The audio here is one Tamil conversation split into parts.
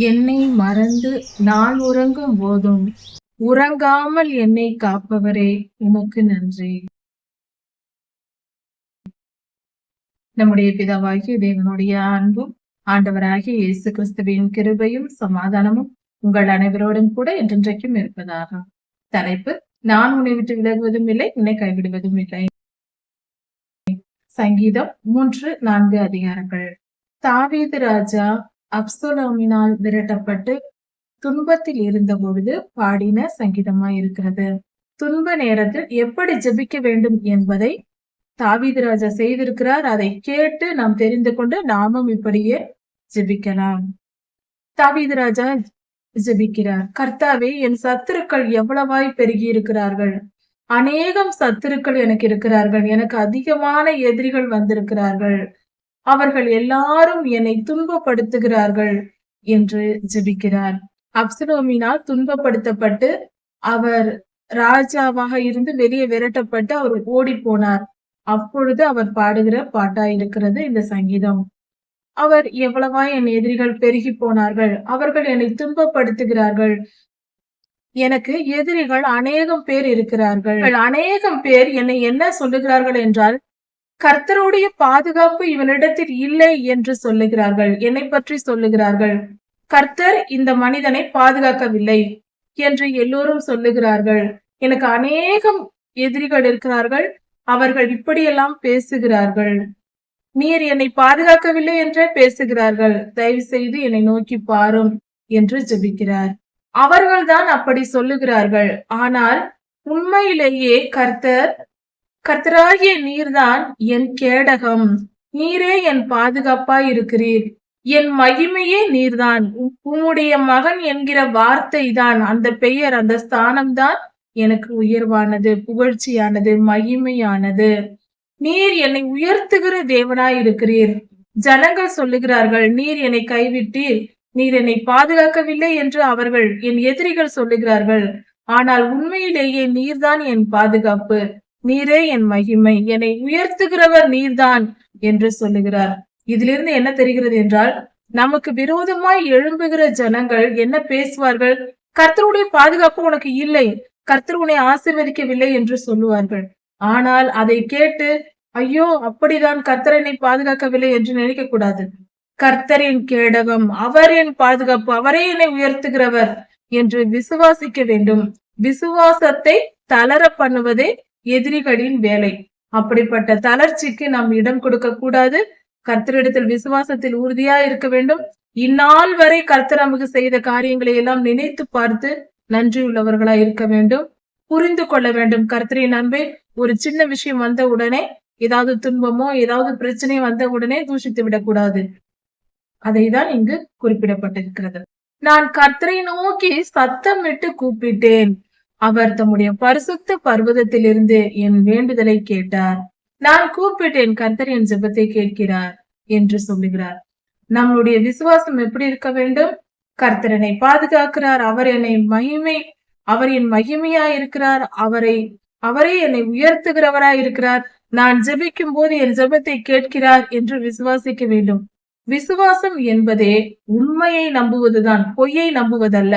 என்னை மறந்து நான் உறங்கும் போதும் உறங்காமல் என்னை காப்பவரே உமக்கு நன்றி. நம்முடைய பிதாவாகிய தேவனுடைய அன்பும் ஆண்டவராகிய இயேசு கிறிஸ்துவின் கிருபையும் சமாதானமும் உங்கள் அனைவரோடும் கூட என்றென்றைக்கும் இருப்பதாக. தலைப்பு: நான் உன்னை விட்டு விலகுவதும் இல்லை, உன்னை கைவிடுவதும் இல்லை. சங்கீதம் 3-4 அதிகாரங்கள். தாவீது ராஜா அப்சலோமினால் விரட்டப்பட்டு துன்பத்தில் இருந்த பொழுது பாடின சங்கீதமாய் இருக்கிறது. துன்ப நேரத்தில் எப்படி ஜெபிக்க வேண்டும் என்பதை தாவீது ராஜா செய்திருக்கிறார். அதை கேட்டு நாம் தெரிந்து கொண்டு நாமும் இப்படியே ஜெபிக்கலாம். தாவீது ராஜா ஜெபிக்கிறார்: கர்த்தாவே, என் சத்துருக்கள் எவ்வளவாய் பெருகி இருக்கிறார்கள். அநேகம் சத்துருக்கள் எனக்கு இருக்கிறார்கள். எனக்கு அதிகமான எதிரிகள் வந்திருக்கிறார்கள். அவர்கள் எல்லாரும் என்னை துன்பப்படுத்துகிறார்கள் என்று ஜெபிக்கிறார். அப்சலோமினால் துன்பப்படுத்தப்பட்டு அவர் ராஜாவாக இருந்து வெளியே விரட்டப்பட்டு அவர் ஓடி போனார். அப்பொழுது அவர் பாடுகிற பாட்டா இருக்கிறது இந்த சங்கீதம். அவர் எவ்வளவா என் எதிரிகள் பெருகி போனார்கள், அவர்கள் என்னை துன்பப்படுத்துகிறார்கள், எனக்கு எதிரிகள் அநேகம் பேர் இருக்கிறார்கள். அநேகம் பேர் என்னை என்ன சொல்லுகிறார்கள் என்றால், கர்த்தருடைய பாதுகாப்பு இவனிடத்தில் இல்லை என்று சொல்லுகிறார்கள். என்னை பற்றி சொல்லுகிறார்கள், கர்த்தர் இந்த மனிதனை பாதுகாக்கவில்லை என்று எல்லோரும் சொல்லுகிறார்கள். எனக்கு அநேகம் எதிரிகள் இருக்கிறார்கள், அவர்கள் இப்படியெல்லாம் பேசுகிறார்கள். நீர் என்னை பாதுகாக்கவில்லை என்றே பேசுகிறார்கள். தயவு செய்து என்னை நோக்கி பாரும் என்று ஜெபிக்கிறார். அவர்கள்தான் அப்படி சொல்லுகிறார்கள். ஆனால் உண்மையிலேயே கர்த்தராகிய நீர்தான் என் கேடகம், நீரே என் பாதுகாப்பாய் இருக்கிறீர், என் மகிமையே நீர்தான். உம்முடைய மகன் என்கிற வார்த்தை தான், அந்த பெயர், அந்த ஸ்தானம்தான் எனக்கு உயர்வானது, புகழ்ச்சியானது, மகிமையானது. நீர் என்னை உயர்த்துகிற தேவனாய் இருக்கிறீர். ஜனங்கள் சொல்லுகிறார்கள், நீர் என்னை கைவிட்டீர், நீர் என்னை பாதுகாக்கவில்லை என்று அவர்கள், என் எதிரிகள் சொல்லுகிறார்கள். ஆனால் உண்மையிலேயே நீர்தான் என் பாதுகாப்பு, நீரே என் மகிமை, என்னை உயர்த்துகிறவர் நீர்தான் என்று சொல்லுகிறார். இதிலிருந்து என்ன தெரிகிறது என்றால், நமக்கு விரோதமாய் எழும்புகிற ஜனங்கள் என்ன பேசுவார்கள்? கர்த்தருடைய பாதுகாப்பு உனக்கு இல்லை, கர்த்தர் உன்னை ஆசீர்வதிக்கவில்லை என்று சொல்லுவார்கள். ஆனால் அதை கேட்டு, ஐயோ அப்படிதான், கர்த்தர் என்னை பாதுகாக்கவில்லை என்று நினைக்க கூடாது. கர்த்தரின் கேடகம், அவர் என் பாதுகாப்பு, அவரே என்னை உயர்த்துகிறவர் என்று விசுவாசிக்க வேண்டும். விசுவாசத்தை தளர பண்ணுவதே எதிரிகளின் வேலை. அப்படிப்பட்ட தளர்ச்சிக்கு நாம் இடம் கொடுக்க கூடாது. கர்த்தரிடத்தில் விசுவாசத்தில் உறுதியா இருக்க வேண்டும். இந்நாள் வரை கர்த்தர் நமக்கு செய்த காரியங்களை எல்லாம் நினைத்து பார்த்து நன்றியுள்ளவர்களா இருக்க வேண்டும். புரிந்து கொள்ள வேண்டும் கர்த்தரின் அன்பை. ஒரு சின்ன விஷயம் வந்த உடனே, ஏதாவது துன்பமோ ஏதாவது பிரச்சனை வந்த உடனே தூஷித்து விடக்கூடாது. அதைதான் இங்கு குறிப்பிடப்பட்டிருக்கிறது. நான் கர்த்தரை நோக்கி சத்தமிட்டு கூப்பிட்டேன், அவர் தம்முடைய பரிசுத்த பர்வதத்திலிருந்து என் வேண்டுதலை கேட்டார். நான் கூப்பிட்டேன், கர்த்தர் என் ஜெபத்தை கேட்கிறார் என்று சொல்லுகிறார். நம்மளுடைய விசுவாசம் எப்படி இருக்க வேண்டும்? கர்த்தர் என்னை பாதுகாக்கிறார், அவர் என் மகிமையா இருக்கிறார், அவரே என்னை உயர்த்துகிறவராய் இருக்கிறார், நான் ஜெபிக்கும் போது என் ஜெபத்தை கேட்கிறார் என்று விசுவாசிக்க வேண்டும். விசுவாசம் என்பதே உண்மையை நம்புவதுதான், பொய்யை நம்புவதல்ல.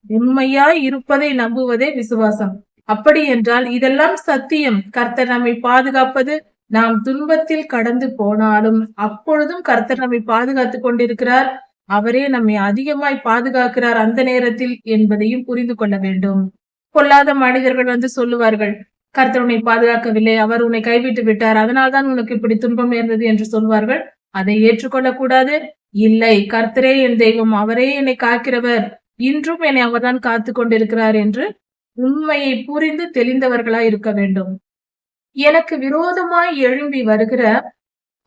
உண்மையாய் இருப்பதை நம்புவதே விசுவாசம். அப்படி என்றால் இதெல்லாம் சத்தியம். கர்த்தர் நம்மை பாதுகாப்பது, நாம் துன்பத்தில் கடந்து போனாலும் அப்பொழுதும் கர்த்தர் நம்மை பாதுகாத்து கொண்டிருக்கிறார், அவரே நம்மை அதிகமாய் பாதுகாக்கிறார் அந்த நேரத்தில் என்பதையும் புரிந்து கொள்ள வேண்டும். பொல்லாத மனிதர்கள் வந்து சொல்லுவார்கள், கர்த்தர் உன்னை பாதுகாக்கவில்லை, அவர் உன்னை கைவிட்டு விட்டார், அதனால்தான் உனக்கு இப்படி துன்பம் நேர்ந்தது என்று சொல்வார்கள். அதை ஏற்றுக்கொள்ள கூடாது. இல்லை, கர்த்தரே என் தெய்வம், அவரே என்னை காக்கிறவர், இன்றும் என்னை அவர்தான் காத்து கொண்டிருக்கிறார் என்று உண்மையை புரிந்து தெளிந்தவர்களாய் இருக்க வேண்டும். எனக்கு விரோதமாய் எழும்பி வருகிற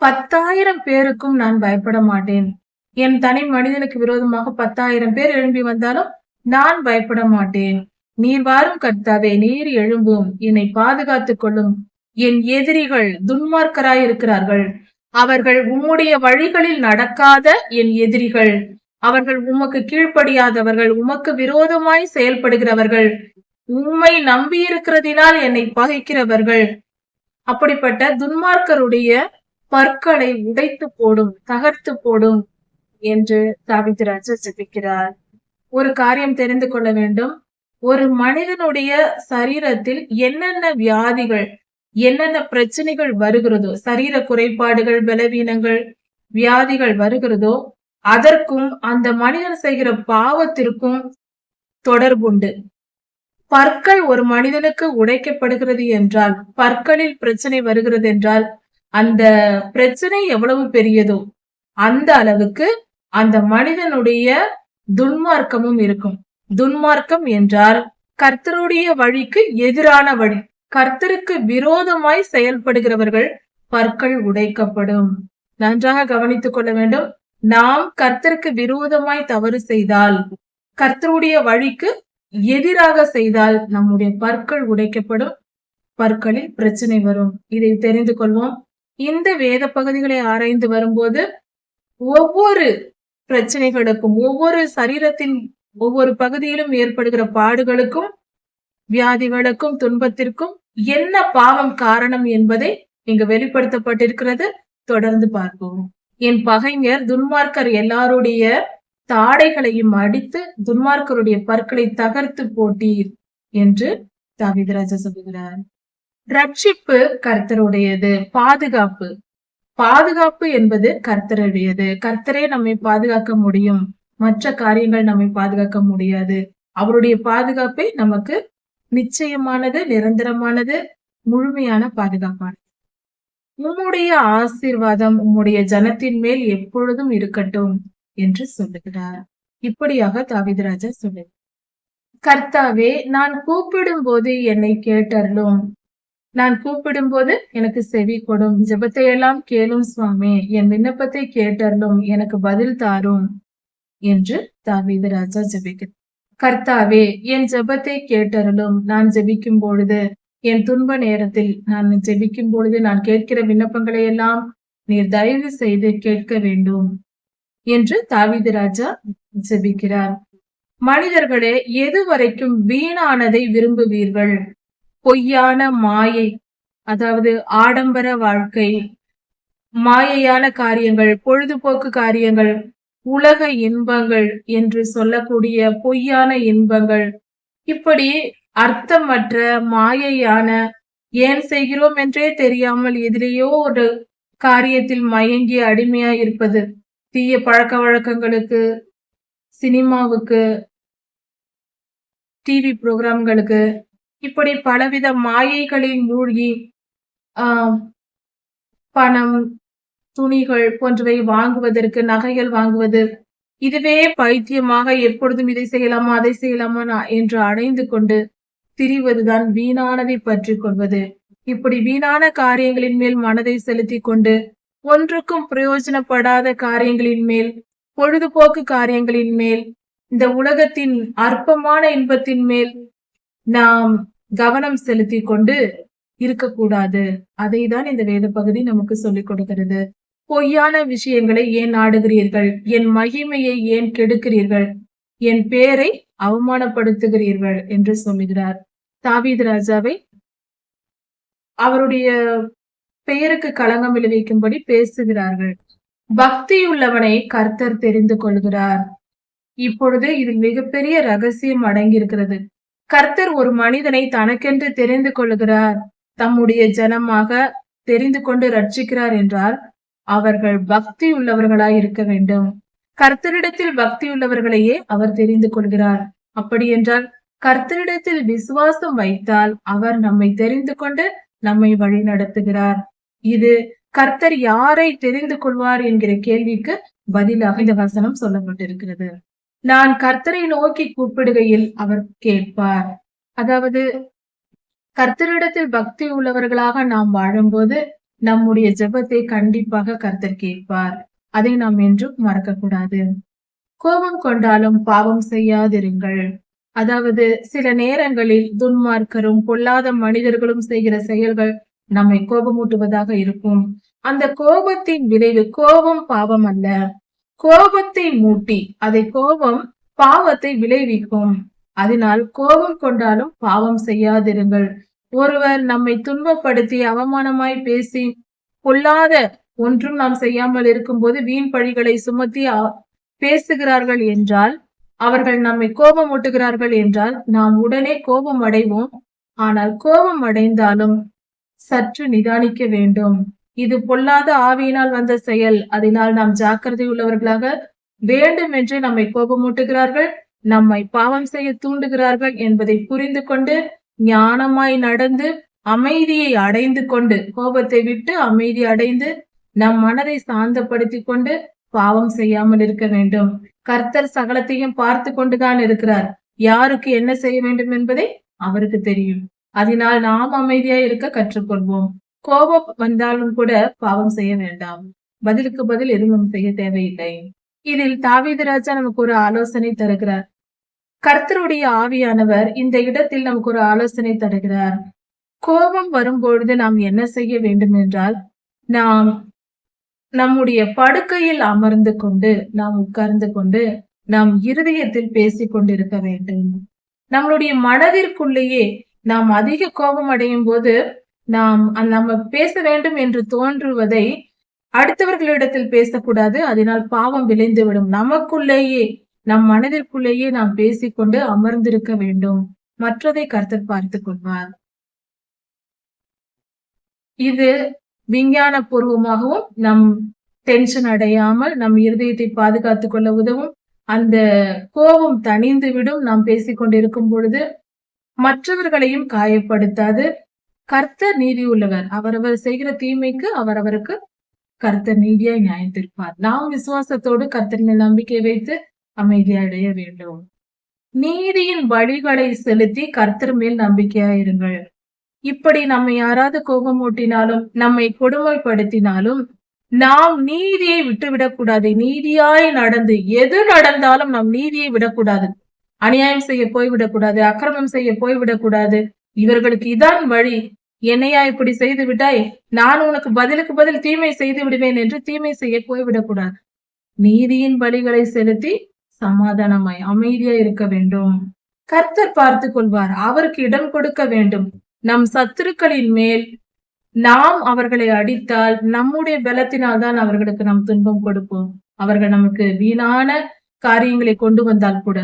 10,000 பேருக்கும் நான் பயப்பட மாட்டேன். என் தனி மனிதனுக்கு விரோதமாக 10,000 பேர் எழும்பி வந்தாலும் நான் பயப்பட மாட்டேன். நீர் வாரும் கர்த்தாவே, நீர் எழும்பும், என்னை பாதுகாத்துக் கொள்ளும். என் எதிரிகள் துன்மார்க்கராய் இருக்கிறார்கள், அவர்கள் உம்முடைய வழிகளில் நடக்காத என் எதிரிகள், அவர்கள் உமக்கு கீழ்ப்படியாதவர்கள், உமக்கு விரோதமாய் செயல்படுகிறவர்கள், உம்மை நம்பி இருக்கிறதினால் என்னை பகைக்கிறவர்கள். அப்படிப்பட்ட துன்மார்க்கருடைய பற்களை உடைத்து போடும், தகர்த்து போடும். என்று தாவீது ராஜா ஜெபிக்கிறார். ஒரு காரியம் தெரிந்து கொள்ள வேண்டும். ஒரு மனிதனுடைய சரீரத்தில் என்னென்ன வியாதிகள், என்னென்ன பிரச்சனைகள் வருகிறதோ, சரீர குறைபாடுகள், பலவீனங்கள், வியாதிகள் வருகிறதோ, அதற்கும் அந்த மனிதன் செய்கிற பாவத்திற்கும் தொடர்புண்டு. பற்கள் ஒரு மனிதனுக்கு உடைக்கப்படுகிறது என்றால், பற்களில் பிரச்சனை வருகிறது என்றால், அந்த பிரச்சனை எவ்வளவு பெரியதோ அந்த அளவுக்கு அந்த மனிதனுடைய துன்மார்க்கமும் இருக்கும். துன்மார்க்கம் என்றால் கர்த்தருடைய வழிக்கு எதிரான வழி. கர்த்தருக்கு விரோதமாய் செயல்படுகிறவர்கள் பற்கள் உடைக்கப்படும். நன்றாக கவனித்துக் கொள்ள வேண்டும். நாம் கர்த்தருக்கு விரோதமாய் தவறு செய்தால், கர்த்தருடைய வழிக்கு எதிராக செய்தால் நம்முடைய பற்கள் உடைக்கப்படும், பற்களில் பிரச்சனை வரும். இதை தெரிந்து கொள்வோம். இந்த வேத பகுதிகளை ஆராய்ந்து வரும்போது ஒவ்வொரு பிரச்சனைகளுக்கும், ஒவ்வொரு சரீரத்தின் ஒவ்வொரு பகுதியிலும் ஏற்படுகிற பாடுகளுக்கும், வியாதிகளுக்கும், துன்பத்திற்கும் என்ன பாவம் காரணம் என்பதை இங்கு வெளிப்படுத்தப்பட்டிருக்கிறது. தொடர்ந்து பார்ப்போம். என் பகைஞர் துன்மார்க்கர் எல்லாருடைய தாடைகளையும் அடித்து துன்மார்க்கருடைய பற்களை தகர்த்து போட்டீர் என்று தாவீது ராஜா சொல்கிறார். ரட்சிப்பு கர்த்தருடையது. பாதுகாப்பு என்பது கர்த்தருடையது. கர்த்தரே நம்மை பாதுகாக்க முடியும். மற்ற காரியங்கள் நம்மை பாதுகாக்க முடியாது. அவருடைய பாதுகாப்பே நமக்கு நிச்சயமானது, நிரந்தரமானது, முழுமையான பாதுகாப்பானது. உம்முடைய ஆசீர்வாதம் உம்முடைய ஜனத்தின் மேல் எப்பொழுதும் இருக்கட்டும் என்று சொல்லுகிறார். இப்படியாக தாவீது ராஜா சொல்லுகிறார். கர்த்தாவே, நான் கூப்பிடும் போது என்னை கேட்டருளும். நான் கூப்பிடும் போது எனக்கு செவி கொடும். ஜெபத்தை எல்லாம் கேளும் சுவாமி. என் விண்ணப்பத்தை கேட்டருளும். எனக்கு பதில் தாரும் என்று தாவீது ராஜா ஜெபிக்கிறார். கர்த்தாவே, என் ஜெபத்தை கேட்டருளும். நான் ஜெபிக்கும் பொழுது, என் துன்ப நேரத்தில் நான் ஜெபிக்கும் பொழுது, நான் கேட்கிற விண்ணப்பங்களை எல்லாம் நீர் தயவு செய்து கேட்க வேண்டும் என்று தாவீது ராஜா ஜெபிக்கிறார். மனிதர்களே, எது வரைக்கும் வீணானதை விரும்புவீர்கள்? பொய்யான மாயை, அதாவது ஆடம்பர வாழ்க்கை, மாயையான காரியங்கள், பொழுதுபோக்கு காரியங்கள், உலக இன்பங்கள் என்று சொல்லக்கூடிய பொய்யான இன்பங்கள், இப்படி அர்த்தமற்ற மாயையான, ஏன் செய்கிறோம் என்றே தெரியாமல் எதிலேயோ ஒரு காரியத்தில் மயங்கி அடிமையா இருப்பது, தீய பழக்க வழக்கங்களுக்கு, சினிமாவுக்கு, டிவி புரோகிராம்களுக்கு, இப்படி பலவித மாயைகளில் மூழ்கி பணம், துணிகள் போன்றவை வாங்குவதற்கு, நகைகள் வாங்குவது, இதுவே பைத்தியமாக எப்பொழுதும் இதை செய்யலாமா அதை செய்யலாமா என்று அடைந்து கொண்டு திரிவதுதான் வீணானதை பற்றி கொள்வது. இப்படி வீணான காரியங்களின் மேல் மனதை செலுத்தி கொண்டு ஒன்றுக்கும் பிரயோஜனப்படாத காரியங்களின் மேல், பொழுதுபோக்கு காரியங்களின் மேல், இந்த உலகத்தின் அற்பமான இன்பத்தின் மேல் நாம் கவனம் செலுத்தி கொண்டு இருக்கக்கூடாது. அதை தான் இந்த வேத பகுதி நமக்கு சொல்லிக் கொடுக்கிறது. பொய்யான விஷயங்களை ஏன் நாடுகிறீர்கள்? என் மகிமையை ஏன் கெடுக்கிறீர்கள்? என் பேரை அவமானப்படுத்துகிறீர்கள் என்று சொல்லுகிறார். தாவீது ராஜாவை அவருடைய பெயருக்கு களங்கம் விளைவிக்கும்படி பேசுகிறார்கள். பக்தியுள்ளவனை கர்த்தர் தெரிந்து கொள்கிறார். இப்பொழுது இதில் மிகப்பெரிய ரகசியம் அடங்கியிருக்கிறது. கர்த்தர் ஒரு மனிதனை தனக்கென்று தெரிந்து கொள்கிறார், தம்முடைய ஜனமாக தெரிந்து கொண்டு ரட்சிக்கிறார் என்றால் அவர்கள் பக்தி உள்ளவர்களாய் இருக்க வேண்டும். கர்த்தரிடத்தில் பக்தி உள்ளவர்களையே அவர் தெரிந்து கொள்கிறார். அப்படி என்றால் கர்த்தரிடத்தில் விசுவாசம் வைத்தால் அவர் நம்மை தெரிந்து கொண்டு நம்மை வழி நடத்துகிறார். இது கர்த்தர் யாரை தெரிந்து கொள்வார் என்கிற கேள்விக்கு பதிலாக இந்த வசனம் சொல்லப்பட்டிருக்கிறது. நான் கர்த்தரை நோக்கி கூப்பிடுகையில் அவர் கேட்பார். அதாவது கர்த்தரிடத்தில் பக்தி உள்ளவர்களாக நாம் வாழும்போது நம்முடைய ஜெபத்தை கண்டிப்பாக கர்த்தர் கேட்பார். அதை நாம் என்றும் மறக்க கூடாது. கோபம் கொண்டாலும் பாவம் செய்யாதிருங்கள். அதாவது சில நேரங்களில் துன்மார்க்கரும் பொல்லாத மனிதர்களும் செய்கிற செயல்கள் நம்மை கோபமூட்டுவதாக இருக்கும். அந்த கோபத்தின் விளைவு, கோபம் பாவம் அல்ல, கோபத்தை மூட்டி அதை கோபம் பாவத்தை விளைவிக்கும். அதனால் கோபம் கொண்டாலும் பாவம் செய்யாதிருங்கள். ஒருவர் நம்மை துன்பப்படுத்தி அவமானமாய் பேசி பொல்லாத ஒன்றும் நாம் செய்யாமல் இருக்கும்போது வீண் பழிகளை சுமத்தி பேசுகிறார்கள் என்றால், அவர்கள் நம்மை கோபமூட்டுகிறார்கள் என்றால், நாம் உடனே கோபம் அடைவோம். ஆனால் கோபம் அடைந்தாலும் சற்று நிதானிக்க வேண்டும். இது பொல்லாத ஆவியினால் வந்த செயல். அதனால் நாம் ஜாக்கிரதை உள்ளவர்களாக, வேண்டுமென்றே நம்மை கோபமூட்டுகிறார்கள், நம்மை பாவம் செய்ய தூண்டுகிறார்கள் என்பதை புரிந்து கொண்டு, ஞானமாய் நடந்து, அமைதியை அடைந்து கொண்டு, கோபத்தை விட்டு அமைதி அடைந்து, நம் மனதை சாந்தப்படுத்திக் கொண்டு பாவம் செய்யாமல் இருக்க வேண்டும். கர்த்தர் சகலத்தையும் பார்த்து கொண்டுதான் இருக்கிறார். யாருக்கு என்ன செய்ய வேண்டும் என்பதை அவருக்கு தெரியும். அதனால் நாம் அமைதியாய் இருக்க கற்றுக்கொள்வோம். கோபம் வந்தாலும் கூட பாவம் செய்ய வேண்டாம். பதிலுக்கு பதில் எதுவும் செய்ய தேவையில்லை. இதில் தாவீது ராஜா நமக்கு ஒரு ஆலோசனை தருகிறார். கர்த்தருடைய ஆவியானவர் இந்த இடத்தில் நமக்கு ஒரு ஆலோசனை தருகிறார். கோபம் வரும்பொழுது நாம் என்ன செய்ய வேண்டும் என்றால், நாம் நம்முடைய படுக்கையில் அமர்ந்து கொண்டு, நாம் உட்கார்ந்து கொண்டு, நாம் இருதயத்தில் பேசிக் கொண்டிருக்க வேண்டும். நம்மளுடைய மனதிற்குள்ளேயே நாம் அதிக கோபம் அடையும் போது நம்ம பேச வேண்டும் என்று தோன்றுவதை அடுத்தவர்களிடத்தில் பேசக்கூடாது. அதனால் பாவம் விளைந்துவிடும். நமக்குள்ளேயே, நம் மனதிற்குள்ளேயே நாம் பேசிக்கொண்டு அமர்ந்திருக்க வேண்டும். மற்றதை கர்த்தர் பார்த்துக் கொள்வார். இது விஞ்ஞான பூர்வமாகவும் நம் டென்ஷன் அடையாமல் நம் இருதயத்தை பாதுகாத்துக் கொள்ள உதவும். அந்த கோபம் தணிந்து விடும். நாம் பேசிக்கொண்டிருக்கும் பொழுது மற்றவர்களையும் காயப்படுத்தாது. கர்த்தர் நீதி உள்ளவர். அவரவர் செய்கிற தீமைக்கு அவரவருக்கு கர்த்தர் நீதியாய் நியாயம் தீர்ப்பார். நாம் விசுவாசத்தோடு கர்த்தரின் நம்பிக்கை வைத்து அமைதி அடைய வேண்டும். நீதியின் வழிகளை செலுத்தி கர்த்தர் மேல் நம்பிக்கையாயிருங்கள். இப்படி நம்மை யாராவது கோபமூட்டினாலும், நம்மை கொடுமைப்படுத்தினாலும், நாம் நீதியை விட்டுவிடக் கூடாது. நீதியாய் நடந்து, எது நடந்தாலும் நாம் நீதியை விடக்கூடாது. அநியாயம் செய்ய போய்விடக்கூடாது, அக்கிரமம் செய்ய போய்விடக்கூடாது. இவர்களுக்கு இதான் வழி, என்னையா இப்படி செய்து விட்டாய், நான் உனக்கு பதிலுக்கு பதில் தீமை செய்து விடுவேன் என்று தீமை செய்ய போய்விடக்கூடாது. நீதியின் வழிகளை செலுத்தி சமாதானமாய் அமைதியாய் இருக்க வேண்டும். கர்த்தர் பார்த்துக் கொள்வார். அவருக்கு இடம் கொடுக்க வேண்டும். நம் சத்துருக்களின் மேல் நாம் அவர்களை அடித்தால் நம்முடைய பலத்தினால் தான் அவர்களுக்கு நாம் துன்பம் கொடுப்போம். அவர்கள் நமக்கு வீணான காரியங்களை கொண்டு வந்தால் கூட,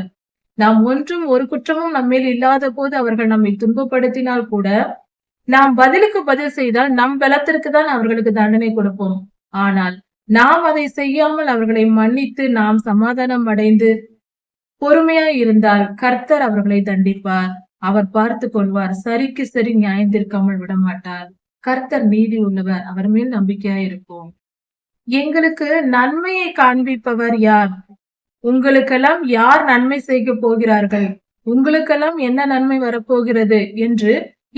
நாம் ஒன்றும் ஒரு குற்றமும் நம்மேல் இல்லாத போது அவர்கள் நம்மை துன்பப்படுத்தினால் கூட, நாம் பதிலுக்கு பதில் செய்தால் நம் பலத்திற்கு தான் அவர்களுக்கு தண்டனை கொடுப்போம். ஆனால் நாம் அதை செய்யாமல் அவர்களை மன்னித்து நாம் சமாதானம் அடைந்து பொறுமையாய் இருந்தால் கர்த்தர் அவர்களை தண்டிப்பார். அவர் பார்த்து கொள்வார். சரிக்கு சரி நியாயம் தீர்க்காமல் விட மாட்டார். கர்த்தர் நீதி உள்ளவர். அவர் மேல் நம்பிக்கையா இருப்போம். எங்களுக்கு நன்மையை காண்பிப்பவர் யார்? உங்களுக்கெல்லாம் யார் நன்மை செய்ய போகிறார்கள்? உங்களுக்கெல்லாம் என்ன நன்மை வரப்போகிறது என்று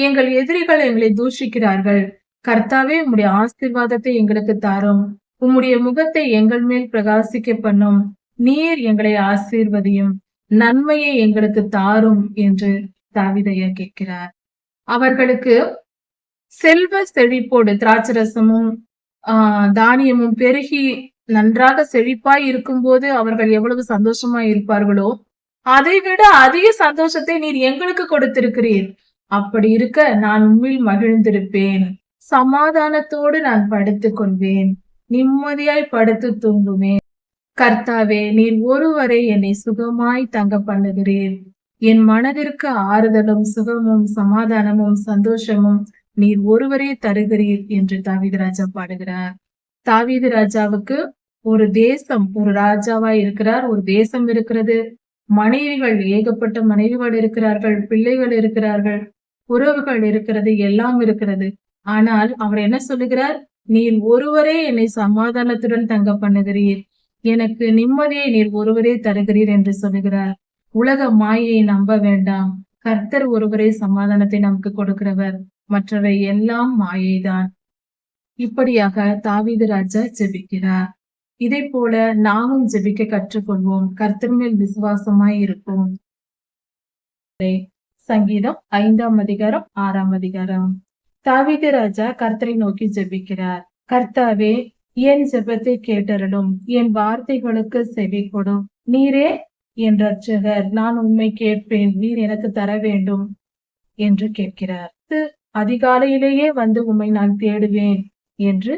எங்கள் எதிரிகள் எங்களை தூஷிக்கிறார்கள். கர்த்தாவே, உம்முடைய ஆசீர்வாதத்தை எங்களுக்கு தாரும். உம்முடைய முகத்தை எங்கள் மேல் பிரகாசிக்க பண்ணும். நீர் எங்களை ஆசீர்வதியும், நன்மையை எங்களுக்கு தாரும் என்று தாவீதையா கேட்கிறார். அவர்களுக்கு செல்வ செழிப்போடு திராட்சரசமும் தானியமும் பெருகி நன்றாக செழிப்பாய் இருக்கும்போது அவர்கள் எவ்வளவு சந்தோஷமாய் இருப்பார்களோ, அதை விட அதிக சந்தோஷத்தை நீர் எங்களுக்கு கொடுத்திருக்கிறீர். அப்படி இருக்க நான் உம்மில் மகிழ்ந்திருப்பேன். சமாதானத்தோடு நான் படுத்துக் கொள்வேன். நிம்மதியாய் படுத்து தூங்குவேன். கர்த்தாவே, நீர் ஒருவரை என்னை சுகமாய் தங்க பண்ணுகிறீர். என் மனதிற்கு ஆறுதலும் சுகமும் சமாதானமும் சந்தோஷமும் நீர் ஒருவரே தருகிறீர் என்று தாவீது ராஜா பாடுகிறார். தாவீது ராஜாவுக்கு ஒரு தேசம், ஒரு ராஜாவாய் இருக்கிறார். ஒரு தேசம் இருக்கிறது. மனைவிகள், ஏகப்பட்ட மனைவிகள் இருக்கிறார்கள். பிள்ளைகள் இருக்கிறார்கள். உறவுகள் இருக்கிறது. எல்லாம் இருக்கிறது. ஆனால் அவர் என்ன சொல்லுகிறார்? நீர் ஒருவரே என்னை சமாதானத்துடன் தங்க பண்ணுகிறீர். எனக்கு நிம்மதியை நீர் ஒருவரே தருகிறீர் என்று சொல்லுகிறார். உலக மாயையை நம்ப வேண்டாம். கர்த்தர் ஒருவரே சமாதானத்தை நமக்கு கொடுக்கிறவர். மற்றவை எல்லாம் மாயைதான். இப்படியாக தாவீது ராஜா ஜெபிக்கிறார். இதை போல நாமும் ஜெபிக்க கற்றுக்கொள்வோம். கர்த்தர் மேல் விசுவாசமாய் இருப்போம். சங்கீதம் 5ஆம் அதிகாரம் 6ஆம் அதிகாரம். தாவீது ராஜா கர்த்தரை நோக்கி ஜெபிக்கிறார். கர்த்தாவே, என் ஜெபத்தை கேட்டருளும். என் வார்த்தைகளுக்கு செவி கொடும். நீரே என் இரட்சகர். நான் உம்மை கேட்பேன். நீர் எனக்கு தர வேண்டும் என்று கேட்கிறார். அதிகாலையிலேயே வந்து உம்மை நான் தேடுவேன் என்று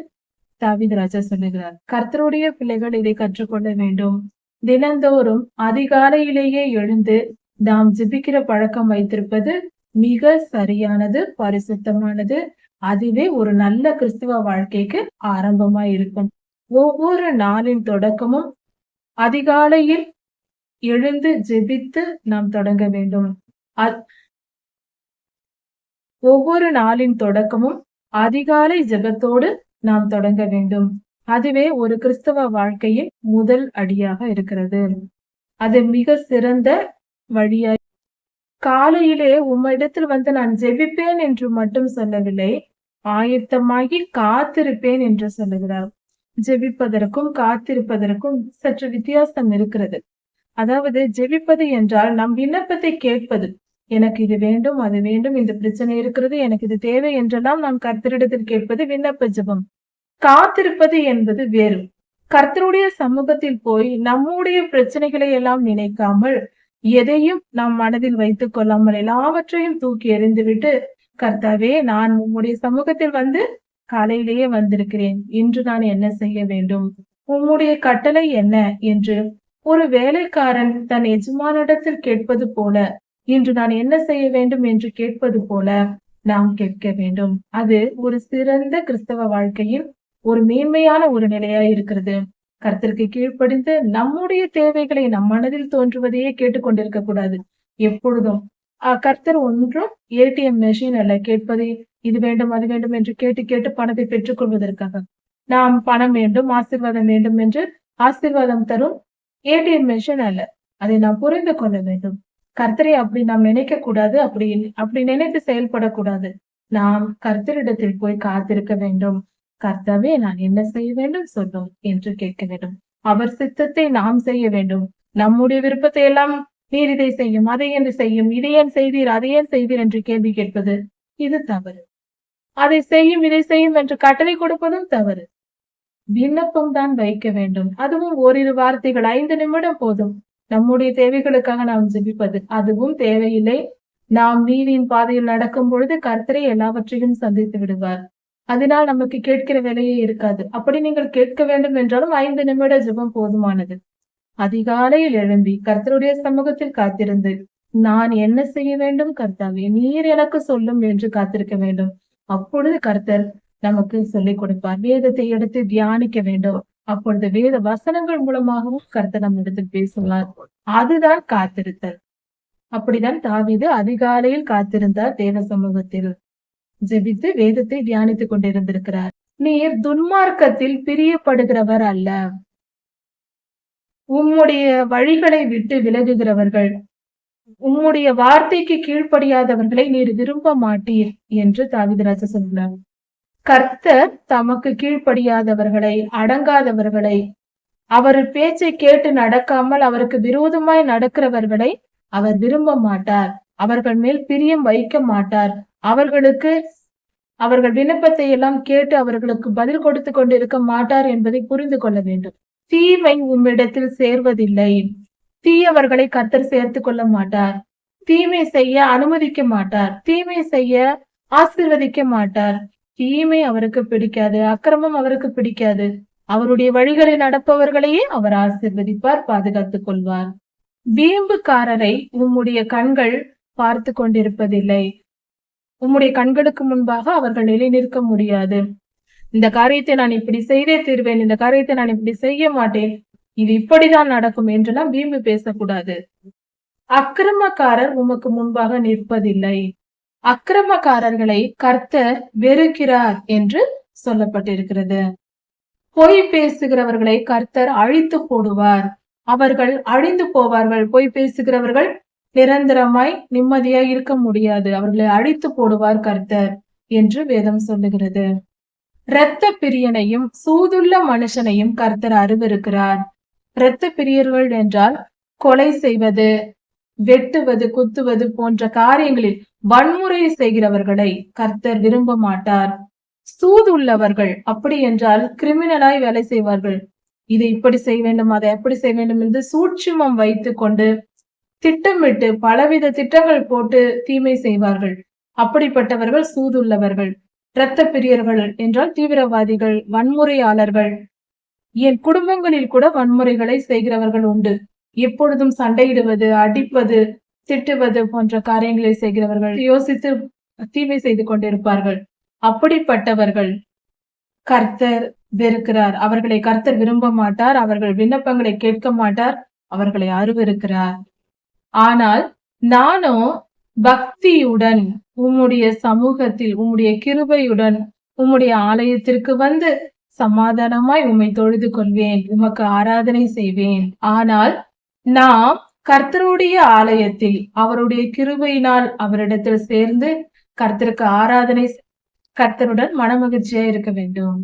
தாவீது ராஜா சொல்லுகிறார். கர்த்தருடைய பிள்ளைகள் இதை கற்றுக்கொள்ள வேண்டும். தினந்தோறும் அதிகாலையிலேயே எழுந்து நாம் ஜெபிக்கிற பழக்கம் வைத்திருப்பது மிக சரியானது, பரிசுத்தமானது. அதுவே ஒரு நல்ல கிறிஸ்துவ வாழ்க்கைக்கு ஆரம்பமா இருக்கும். ஒவ்வொரு நாளின் தொடக்கமும் அதிகாலையில் எழுந்து ஜெபித்து நாம் தொடங்க வேண்டும். ஒவ்வொரு நாளின் தொடக்கமும் அதிகாலை ஜெபத்தோடு நாம் தொடங்க வேண்டும். அதுவே ஒரு கிறிஸ்தவ வாழ்க்கையின் முதல் அடியாக இருக்கிறது. அது மிக சிறந்த வழியாய் காலையிலே உம்மிடத்தில் வந்து நான் ஜெபிப்பேன் என்று மட்டும் சொல்லவில்லை, ஆயத்தமாகி காத்திருப்பேன் என்று சொல்லுகிறார். ஜெபிப்பதற்கும் காத்திருப்பதற்கும் சற்று வித்தியாசம் இருக்கிறது. அதாவது ஜெபிப்பது என்றால் நம் விண்ணப்பத்தை கேட்பது. எனக்கு இது வேண்டும், அது வேண்டும், இந்த பிரச்சனை இருக்கிறது, எனக்கு இது தேவை என்றெல்லாம் நாம் கர்த்தரிடத்தில் கேட்பது விண்ணப்ப ஜெபம். காத்திருப்பது என்பது வேறு. கர்த்தருடைய சமூகத்தில் போய் நம்முடைய பிரச்சனைகளை எல்லாம் நினைக்காமல், எதையும் நாம் மனதில் வைத்துக் கொள்ளாமல் எல்லாவற்றையும் தூக்கி எறிந்துவிட்டு, கர்த்தாவே, நான் உம்முடைய சமூகத்தில் வந்து காலையிலேயே வந்திருக்கிறேன். இன்று நான் என்ன செய்ய வேண்டும்? உம்முடைய கட்டளை என்ன என்று ஒரு வேலைக்காரன் தன் எஜமானிடத்தில் கேட்பது போல, இன்று நான் என்ன செய்ய வேண்டும் என்று கேட்பது போல நாம் கேட்க வேண்டும். அது ஒரு சிறந்த கிறிஸ்தவ வாழ்க்கையில் ஒரு மேன்மையான ஒரு நிலையாய் இருக்கிறது. கர்த்தருக்கு கீழ்ப்படிந்து நம்முடைய தேவைகளை நம் மனதில் தோன்றுவதையே கேட்டுக்கொண்டிருக்க கூடாது. எப்பொழுதும் கர்த்தர் ஒன்றும் ஏடிஎம் மெஷின் அல்ல, கேட்பதை இது வேண்டும் அது வேண்டும் என்று கேட்டு கேட்டு பணத்தை பெற்றுக் கொள்வதற்காக. நாம் பணம் வேண்டும், ஆசீர்வாதம் வேண்டும் என்று ஆசீர்வாதம் தரும் ஏடிஎம் மெஷின் அல்ல. அதை நாம் புரிந்து கொள்ள வேண்டும். கர்த்தரை அப்படி நாம் நினைக்க கூடாது, அப்படி நினைத்து செயல்படக்கூடாது. நாம் கர்த்தரிடத்தில் போய் காத்திருக்க வேண்டும். கர்த்தாவே, நான் என்ன செய்ய வேண்டும் சொல்லும் என்று கேட்க வேண்டும். அவர் சித்தத்தை நாம் செய்ய வேண்டும். நம்முடைய விருப்பத்தை எல்லாம் நீர் இதை செய்யும், அதை என்று செய்யும், இதை ஏன் செய்தீர், அதை ஏன் செய்தீர் என்று கேள்வி கேட்பது இது தவறு. அதை செய்யும், இதை செய்யும் என்று கட்டளை கொடுப்பதும் தவறு. விண்ணப்பம் தான் வைக்க வேண்டும். அதுவும் ஓரிரு வார்த்தைகள், 5 நிமிடம் போதும். நம்முடைய தேவைகளுக்காக நாம் ஜெபிப்பது அதுவும் தேவையில்லை. நாம் நீதியின் பாதையில் நடக்கும் பொழுது கர்த்தரை எல்லாவற்றையும் சந்தித்து விடுவார். அதனால் நமக்கு கேட்கிற வேலையே இருக்காது. அப்படி நீங்கள் கேட்க வேண்டும் என்றாலும் 5 நிமிட ஜெபம் போதுமானது. அதிகாலையில் எழும்பி கர்த்தருடைய சமூகத்தில் காத்திருந்து, நான் என்ன செய்ய வேண்டும் கர்த்தாவே, நீர் எனக்கு சொல்லும் என்று காத்திருக்க வேண்டும். அப்பொழுது கர்த்தர் நமக்கு சொல்லிக் கொடுப்பார். வேதத்தை எடுத்து தியானிக்க வேண்டும். அப்பொழுது வேத வசனங்கள் மூலமாகவும் கர்த்தர் நம்ம இடத்தில் பேசுவார். அதுதான் காத்திருத்தல். அப்படிதான் தாவீது அதிகாலையில் காத்திருந்தார், தேவ சமூகத்தில் ஜெபித்து வேதத்தை தியானித்துக் கொண்டிருந்திருக்கிறார். நீர் துன்மார்க்கத்தில் பிரியப்படுகிறவர் அல்ல, உம்முடைய வழிகளை விட்டு விலகுகிறவர்கள், உம்முடைய வார்த்தைக்கு கீழ்ப்படியாதவர்களை நீர் விரும்ப மாட்டீர் என்று தாவீது ராஜா சொல்கிறார். கர்த்தர் தமக்கு கீழ்ப்படியாதவர்களை, அடங்காதவர்களை, அவர் பேச்சை கேட்டு நடக்காமல் அவருக்கு விரோதமாய் நடக்கிறவர்களை அவர் விரும்ப மாட்டார். அவர்கள் மேல் பிரியம் வைக்க மாட்டார். அவர்கள் விண்ணப்பத்தை எல்லாம் கேட்டு அவர்களுக்கு பதில் கொடுத்து கொண்டு இருக்க மாட்டார் என்பதை புரிந்து கொள்ள வேண்டும். தீமை உம்மிடத்தில் சேர்வதில்லை. தீயவர்களை கர்த்தர் சேர்த்து கொள்ள மாட்டார். தீமை செய்ய அனுமதிக்க மாட்டார். தீமை செய்ய ஆசீர்வதிக்க மாட்டார். தீமை அவருக்கு பிடிக்காது, அக்கிரமம் அவருக்கு பிடிக்காது. அவருடைய வழிகளை நடப்பவர்களையே அவர் ஆசீர்வதிப்பார், பாதுகாத்துக் கொள்வார். வீம்புக்காரரை உம்முடைய கண்கள் பார்த்து கொண்டிருப்பதில்லை. உம்முடைய கண்களுக்கு முன்பாக அவர்கள் நிலை நிற்க முடியாது. இந்த காரியத்தை நான் இப்படி செய்தே தீர்வேன், இந்த காரியத்தை நான் இப்படி செய்ய மாட்டேன், இது இப்படிதான் நடக்கும் என்றெல்லாம் வீம்பு பேசக்கூடாது. அக்கிரமக்காரர் உமக்கு முன்பாக நிற்பதில்லை. அக்கிரமக்காரர்களை கர்த்தர் வெறுக்கிறார் என்று சொல்லப்பட்டிருக்கிறது. பொய் பேசுகிறவர்களை கர்த்தர் அழித்து போடுவார். அவர்கள் அழிந்து போவார்கள். பொய் பேசுகிறவர்கள் நிரந்தரமாய் நிம்மதியாய் இருக்க முடியாது. அவர்களை அழித்து போடுவார் கர்த்தர் என்று வேதம் சொல்லுகிறது. இரத்த பிரியனையும் சூதுள்ள மனுஷனையும் கர்த்தர் அருவருக்கிறார். இரத்த பிரியர்கள் என்றால் கொலை செய்வது, வெட்டுவது, குத்துவது போன்ற காரியங்களில் வன்முறை செய்கிறவர்களை கர்த்தர் விரும்ப மாட்டார். சூதுள்ளவர்கள் அப்படி என்றால் கிரிமினலாய் வேலை செய்வார்கள். இதை இப்படி செய்ய வேண்டும், அதை எப்படி செய்ய வேண்டும் என்று சூட்சுமம் வைத்துக் கொண்டு திட்டமிட்டு பலவித திட்டங்கள் போட்டு தீமை செய்வார்கள். அப்படிப்பட்டவர்கள் சூதுள்ளவர்கள். இரத்த பிரியர்கள் என்றால் தீவிரவாதிகள், வன்முறையாளர்கள், என் குடும்பங்களில் கூட வன்முறைகளை செய்கிறவர்கள் உண்டு. எப்பொழுதும் சண்டையிடுவது, அடிப்பது, திட்டுவது போன்ற காரியங்களை செய்கிறவர்கள் யோசித்து தீமை செய்து கொண்டிருப்பார்கள். அப்படிப்பட்டவர்கள் கர்த்தர் வெறுக்கிறார். அவர்களை கர்த்தர் விரும்ப மாட்டார். அவர்கள் விண்ணப்பங்களை கேட்க மாட்டார். அவர்களை அருவருக்கிறார். ஆனால் நானோ பக்தியுடன் உம்முடைய சமூகத்தில் உம்முடைய கிருபையுடன் உம்முடைய ஆலயத்திற்கு வந்து சமாதானமாய் உம்மை தொழுது கொள்வேன், உமக்கு ஆராதனை செய்வேன். ஆனால் நாம் கர்த்தருடைய ஆலயத்தில் அவருடைய கிருபையினால் அவரிடத்தில் சேர்ந்து கர்த்தருக்கு ஆராதனை கர்த்தருடன் மனமகிழ்ச்சியா இருக்க வேண்டும்.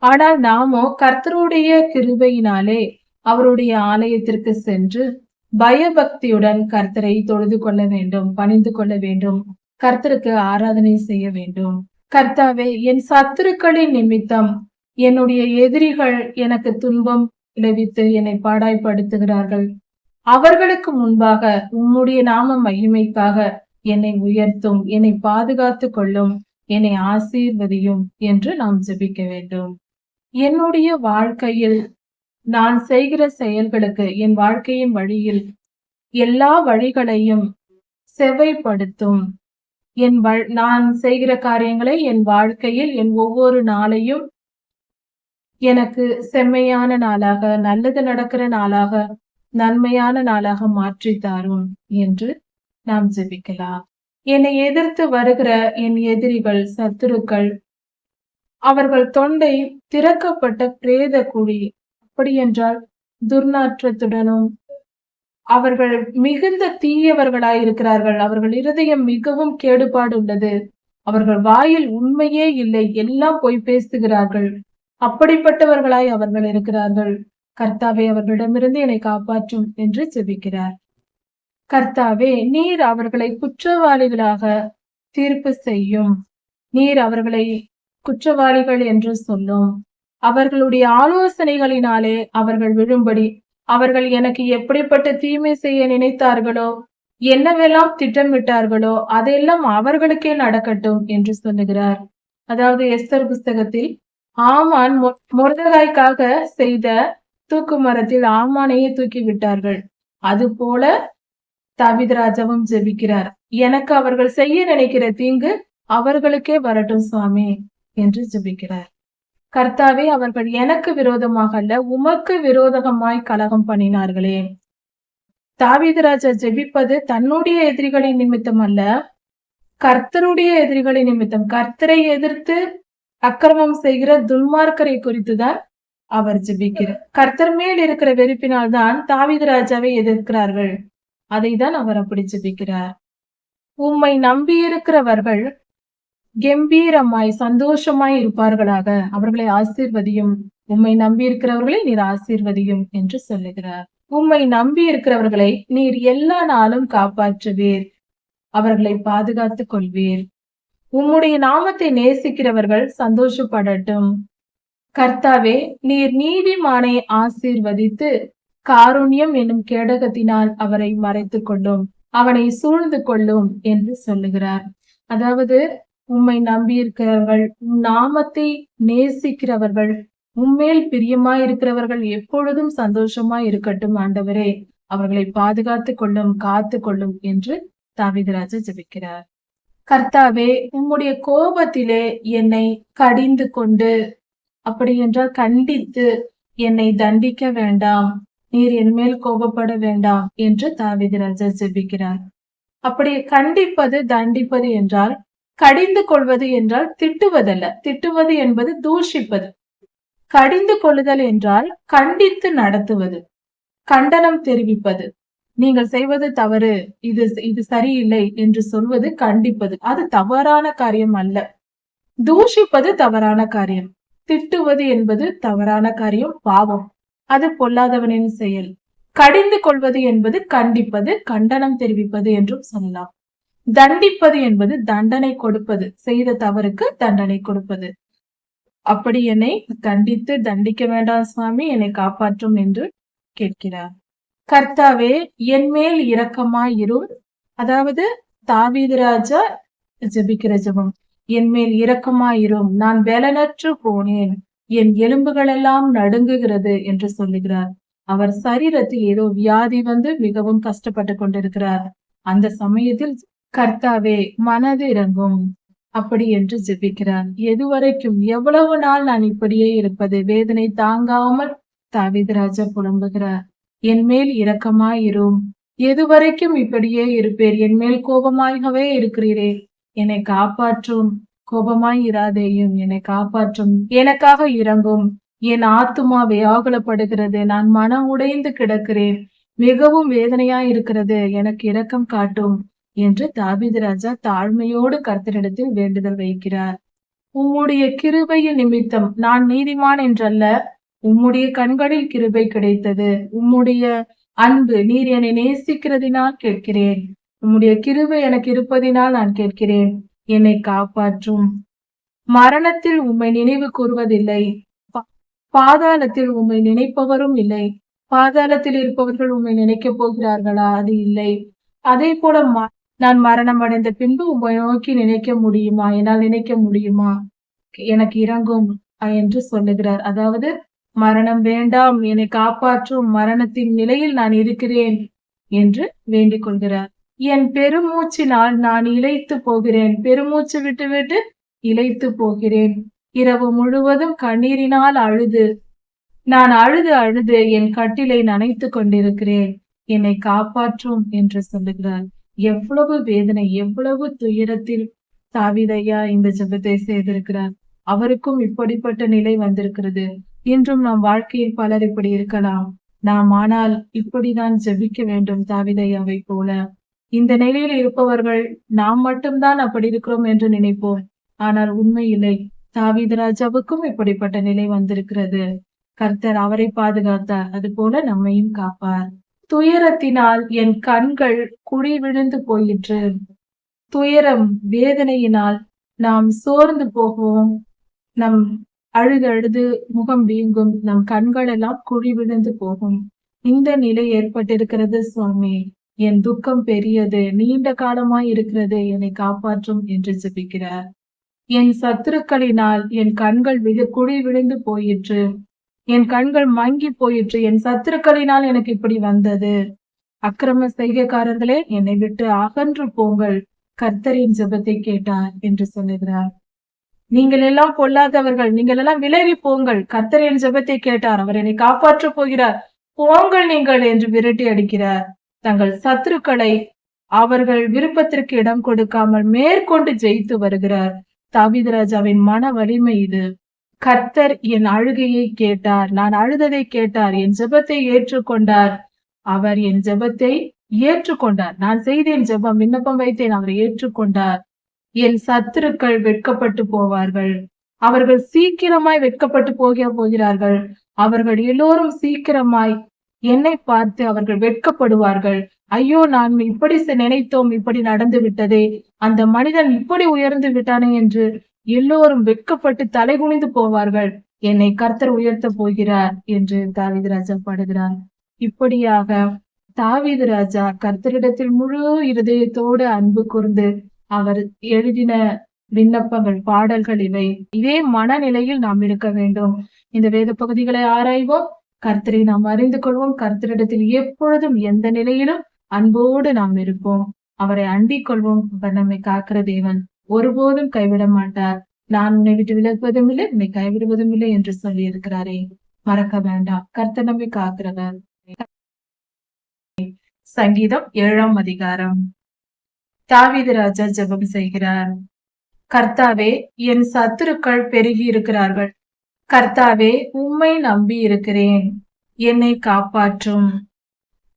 ஆனால் நாமோ கர்த்தருடைய கிருபையினாலே அவருடைய ஆலயத்திற்கு சென்று பயபக்தியுடன் கர்த்தரை தொழுது கொள்ள வேண்டும், பணிந்து கொள்ள வேண்டும், கர்த்தருக்கு ஆராதனை செய்ய வேண்டும். கர்த்தாவே, என் சத்துருக்களின் நிமித்தம் என்னுடைய எதிரிகள் எனக்கு துன்பம் விளைவித்து என்னை பாடாய்படுத்துகிறார்கள். அவர்களுக்கு முன்பாக உம்முடைய நாம மகிமைக்காக என்னை உயர்த்தும், என்னை பாதுகாத்து கொள்ளும், என்னை ஆசீர்வதியும் என்று நாம் ஜெபிக்க வேண்டும். என்னுடைய வாழ்க்கையில் நான் செய்கிற செயல்களுக்கு என் வாழ்க்கையின் வழியில் எல்லா வழிகளையும் செவ்வைப்படுத்தும். நான் செய்கிற காரியங்களை என் வாழ்க்கையில் என் ஒவ்வொரு நாளையும் எனக்கு செம்மையான நாளாக, நல்லது நடக்கிற நாளாக, நன்மையான நாளாக மாற்றி தாரும் என்று நாம் ஜெபிக்கலாம். என்னை எதிர்த்து வருகிற என் எதிரிகள், சத்துருக்கள், அவர்கள் தொண்டை திறக்கப்பட்ட பிரேத குழி. அப்படி என்றால் துர்நாற்றத்துடனும் அவர்கள் மிகுந்த தீயவர்களாய் இருக்கிறார்கள். அவர்கள் இருதயம் மிகவும் கேடுபாடு உள்ளது. அவர்கள் வாயில் உண்மையே இல்லை, எல்லாம் பொய் பேசுகிறார்கள். அப்படிப்பட்டவர்களாய் அவர்கள் இருக்கிறார்கள். கர்த்தாவே, அவர்களிடமிருந்து என்னை காப்பாற்றும் என்று ஜெபிக்கிறார். கர்த்தாவே, நீர் அவர்களை குற்றவாளிகளாக தீர்ப்பு செய்யும். நீர் அவர்களை குற்றவாளிகள் என்று சொல்லும். அவர்களுடைய ஆலோசனைகளினாலே அவர்கள் விழும்படி, அவர்கள் எனக்கு எப்படிப்பட்ட தீமை செய்ய நினைத்தார்களோ, என்னவெல்லாம் திட்டமிட்டார்களோ அதெல்லாம் அவர்களுக்கே நடக்கட்டும் என்று சொல்லுகிறார். அதாவது எஸ்தர் புஸ்தகத்தில் ஆமான் மொர்தெகாய்க்காக செய்த தூக்கு மரத்தில் ஆமானையே தூக்கி விட்டார்கள். அது போல தாவீது ராஜாவும் ஜெபிக்கிறார். எனக்கு அவர்கள் செய்ய நினைக்கிற தீங்கு அவர்களுக்கே வரட்டும் சுவாமி என்று ஜெபிக்கிறார். கர்த்தாவே, அவர்கள் எனக்கு விரோதமாக அல்ல, உமக்கு விரோதமாய் கலகம் பண்ணினார்களே. தாவீது ராஜா ஜெபிப்பது தன்னுடைய எதிரிகளின் நிமித்தம் அல்ல, கர்த்தருடைய எதிரிகளின் நிமித்தம். கர்த்தரை எதிர்த்து அக்கிரமம் செய்கிற துன்மார்க்கரை குறித்துதான் அவர் ஜெபிக்கிறார். கர்த்தர் மேல் இருக்கிற வெறுப்பினால் தான் தாவீது ராஜாவை எதிர்க்கிறார்கள். அதை தான் அவர் அப்படி ஜெபிக்கிறார். உம்மை நம்பியிருக்கிறவர்கள் கம்பீரமாய் சந்தோஷமாய் இருப்பார்களாக, அவர்களை ஆசீர்வதியும். உம்மை நம்பி இருக்கிறவர்களை நீர் ஆசீர்வதியும் என்று சொல்லுகிறார். உம்மை நம்பி இருக்கிறவர்களை நீர் எல்லா நாளும் காப்பாற்றுவீர், அவர்களை பாதுகாத்துக் கொள்வீர். உம்முடைய நாமத்தை நேசிக்கிறவர்கள் சந்தோஷப்படட்டும். கர்த்தாவே, நீர் நீதிமானை ஆசீர்வதித்து காருண்யம் என்னும் கேடகத்தினால் அவரை மறைத்துக் கொள்ளும், அவனை சூழ்ந்து கொள்ளும் என்று சொல்லுகிறார். அதாவது உம்மை நம்பியிருக்கிறவர்கள், உம் நாமத்தை நேசிக்கிறவர்கள், உம்மேல் பிரியமாய் இருக்கிறவர்கள் எப்பொழுதும் சந்தோஷமாய் இருக்கட்டும் ஆண்டவரே, அவர்களை பாதுகாத்து கொள்ளும், காத்து கொள்ளும் என்று தாவீது ராஜா ஜெபிக்கிறார். கர்த்தாவே, உம்முடைய கோபத்திலே என்னை கடிந்து கொண்டு, அப்படி என்றால் கண்டித்து என்னை தண்டிக்க வேண்டாம், நீர் என் மேல் கோபப்பட வேண்டாம் என்று தாவீது ராஜா ஜெபிக்கிறார். அப்படி கண்டிப்பது, தண்டிப்பது என்றால், கடிந்து கொள்வது என்றால் திட்டுவதல்ல. திட்டுவது என்பது தூஷிப்பது. கடிந்து கொள்ளுதல் என்றால் கண்டித்து நடத்துவது, கண்டனம் தெரிவிப்பது. நீங்கள் செய்வது தவறு, இது சரியில்லை என்று சொல்வது கண்டிப்பது. அது தவறான காரியம் அல்ல. தூஷிப்பது தவறான காரியம். திட்டுவது என்பது தவறான காரியம், பாவம். அது பொல்லாதவனின் செயல். கடிந்து கொள்வது என்பது கண்டிப்பது, கண்டனம் தெரிவிப்பது என்றும் சொல்லலாம். தண்டிப்பது என்பது தண்டனை கொடுப்பது, செய்த தவறுக்கு தண்டனை கொடுப்பது. அப்படி என்னை கண்டித்து தண்டிக்க வேண்டாம் சுவாமி, என்னை காப்பாற்றும் என்று கேட்கிறார். கர்த்தாவே, என் மேல் இரக்கமாயிரும். அதாவது தாவீது ராஜா ஜெபிக்கிற ஜெபம், என் மேல் இரக்கமாயிரும், நான் பலனற்று போனேன், என் எலும்புகளெல்லாம் நடுங்குகிறது என்று சொல்லுகிறார். அவர் சரீரத்தில் ஏதோ வியாதி வந்து மிகவும் கஷ்டப்பட்டு கொண்டிருக்கிறார். அந்த சமயத்தில் கர்த்தாவே மனது இறங்கும் அப்படி என்று ஜெபிக்கிறார். எதுவரைக்கும் எவ்வளவு நாள் நான் இப்படியே இருப்பது? வேதனை தாங்காமல் தாவீது ராஜா புலம்புகிறார். என் மேல் இரக்கமாயிரும். எதுவரைக்கும் இப்படியே இருப்பேர்? என் மேல் கோபமாகவே இருக்கிறீரே, என்னை காப்பாற்றும். கோபமாய் இராதேயும், என்னை காப்பாற்றும். எனக்காக இரங்கும். என் ஆத்துமா வியாகுலப்படுகிறது. நான் மனம் உடைந்து கிடக்கிறேன். மிகவும் வேதனையாய் இருக்கிறது. எனக்கு இரக்கம் காட்டும் என்று தாவீது ராஜா தாழ்மையோடு கர்த்தரிடத்தில் வேண்டுதல் வைக்கிறார். உம்முடைய கிருபையின் நிமித்தம் நான் நீதிமான் என்றல்ல, உம்முடைய கண்களில் கிருபை கிடைத்தது. உம்முடைய அன்பு, நீர் என்னை நேசிக்கிறதினால் கேட்கிறேன். உம்முடைய கிருபை எனக்கு இருப்பதினால் நான் கேட்கிறேன். என்னை காப்பாற்றும். மரணத்தில் உம்மை நினைவு கூறுவதில்லை, பாதாளத்தில் உம்மை நினைப்பவரும் இல்லை. பாதாளத்தில் இருப்பவர்கள் உம்மை நினைக்கப் போகிறார்களா? அது இல்லை. அதே போல நான் மரணம் அடைந்த பின்பு உம்மை நோக்கி நினைக்க முடியுமா? என்னால் நினைக்க முடியுமா? எனக்கு இறங்கும் என்று சொல்லுகிறார். அதாவது மரணம் வேண்டாம், என்னை காப்பாற்றும், மரணத்தின் நிலையில் நான் இருக்கிறேன் என்று வேண்டிக் கொள்கிறார். என் பெருமூச்சினால் நான் இளைத்து போகிறேன். பெருமூச்சு விட்டு விட்டு இளைத்து போகிறேன். இரவு முழுவதும் கண்ணீரினால் அழுது நான் அழுது அழுது என் கட்டிலை நனைத்து கொண்டிருக்கிறேன். என்னை காப்பாற்றும் என்று சொல்லுகிறார். எவ்வளவு வேதனை, எவ்வளவு துயரத்தில் தாவீதையா இந்த ஜெபத்தை செய்திருக்கிறார். அவருக்கும் இப்படிப்பட்ட நிலை வந்திருக்கிறது. இன்றும் நம் வாழ்க்கையில் பலர் இப்படி இருக்கலாம். நாம் ஆனால் இப்படிதான் ஜெபிக்க வேண்டும் தாவீதையாவை போல. இந்த நிலையில் இருப்பவர்கள் நாம் மட்டும்தான் அப்படி இருக்கிறோம் என்று நினைப்போம். ஆனால் உண்மை இல்லை. தாவீது ராஜாவுக்கும் இப்படிப்பட்ட நிலை வந்திருக்கிறது. கர்த்தர் அவரை பாதுகாத்தார், அது போல நம்மையும் காப்பார். துயரத்தினால் என் கண்கள் குழி விழுந்து போயிற்று. துயரம், வேதனையினால் நாம் சோர்ந்து போவோம். நம் அழுது அழுது முகம் வீங்கும். நம் கண்கள் எல்லாம் குழி விழுந்து போகும். இந்த நிலை ஏற்பட்டிருக்கிறது சுவாமி. என் துக்கம் பெரியது, நீண்ட காலமாய் இருக்கிறது, என்னை காப்பாற்றும் என்று ஜெபிக்கிறார். என் சத்துருக்களினால் என் கண்கள் குழி விழுந்து போயிற்று. என் கண்கள் மங்கி போயிற்று. என் சத்துருக்களினால் எனக்கு இப்படி வந்தது. அக்கிரம செய்கைக்காரர்களே, என்னை விட்டு அகன்று போங்கள். கர்த்தரின் ஜெபத்தை கேட்டார் என்று சொல்லுகிறார். நீங்கள் எல்லாம் பொல்லாதவர்கள், நீங்கள் எல்லாம் விலகி போங்கள். கர்த்தரின் ஜெபத்தை கேட்டார், அவர் என்னை காப்பாற்ற போகிறார். போங்கள் நீங்கள் என்று விரட்டி அடிக்கிறார். தங்கள் சத்துருக்களை அவர்கள் விருப்பத்திற்கு இடம் கொடுக்காமல் மேற்கொண்டு ஜெயித்து வருகிறார். தாவீது ராஜாவின் மன வலிமை இது. கர்த்தர் என் அழுகையை கேட்டார், நான் அழுததை கேட்டார், என் ஜெபத்தை ஏற்றுக்கொண்டார். அவர் என் ஜெபத்தை ஏற்றுக்கொண்டார். நான் செய்தேன் ஜெபம், விண்ணப்பம் வைத்தேன், அவர் ஏற்றுக்கொண்டார். என் சத்துருக்கள் வெட்கப்பட்டு போவார்கள். அவர்கள் சீக்கிரமாய் வெட்கப்பட்டு போகிறார்கள். அவர்கள் எல்லோரும் சீக்கிரமாய் என்னை பார்த்து அவர்கள் வெட்கப்படுவார்கள். ஐயோ, நான் இப்படி நினைத்தோம், இப்படி நடந்து விட்டதே, அந்த மனிதன் இப்படி உயர்ந்து விட்டானே என்று எல்லோரும் வெட்கப்பட்டு தலைகுனிந்து போவார்கள். என்னை கர்த்தர் உயர்த்த போகிறார் என்று தாவீது ராஜா பாடுகிறார். இப்படியாக தாவீது ராஜா கர்த்தரிடத்தில் முழு இருதயத்தோடு அன்பு கூர்ந்து அவர் எழுதின விண்ணப்பங்கள், பாடல்கள் இவை. இதே மனநிலையில் நாம் இருக்க வேண்டும். இந்த வேத பகுதிகளை ஆராய்வோம். கர்த்தரை நாம் அறிந்து கொள்வோம். கர்த்தரிடத்தில் எப்பொழுதும் எந்த நிலையிலும் அன்போடு நாம் இருப்போம். அவரை அண்டிக் கொள்வோம். அவர் நம்மை காக்கிற தேவன், ஒருபோதும் கைவிட மாட்டார். நான் உன்னை விட்டு விலகுவதும் இல்லை, உன்னை கைவிடுவதும் இல்லை என்று சொல்லி இருக்கிறாரே, மறக்க வேண்டாம். கர்த்தர் நம்மை காக்கிறவர். சங்கீதம் 7ஆம் அதிகாரம். தாவீது ராஜா ஜெபம் செய்கிறார். கர்த்தாவே, என் சத்துருக்கள் பெருகி இருக்கிறார்கள். கர்த்தாவே, உம்மை நம்பி இருக்கிறேன். என்னை காப்பாற்றும்.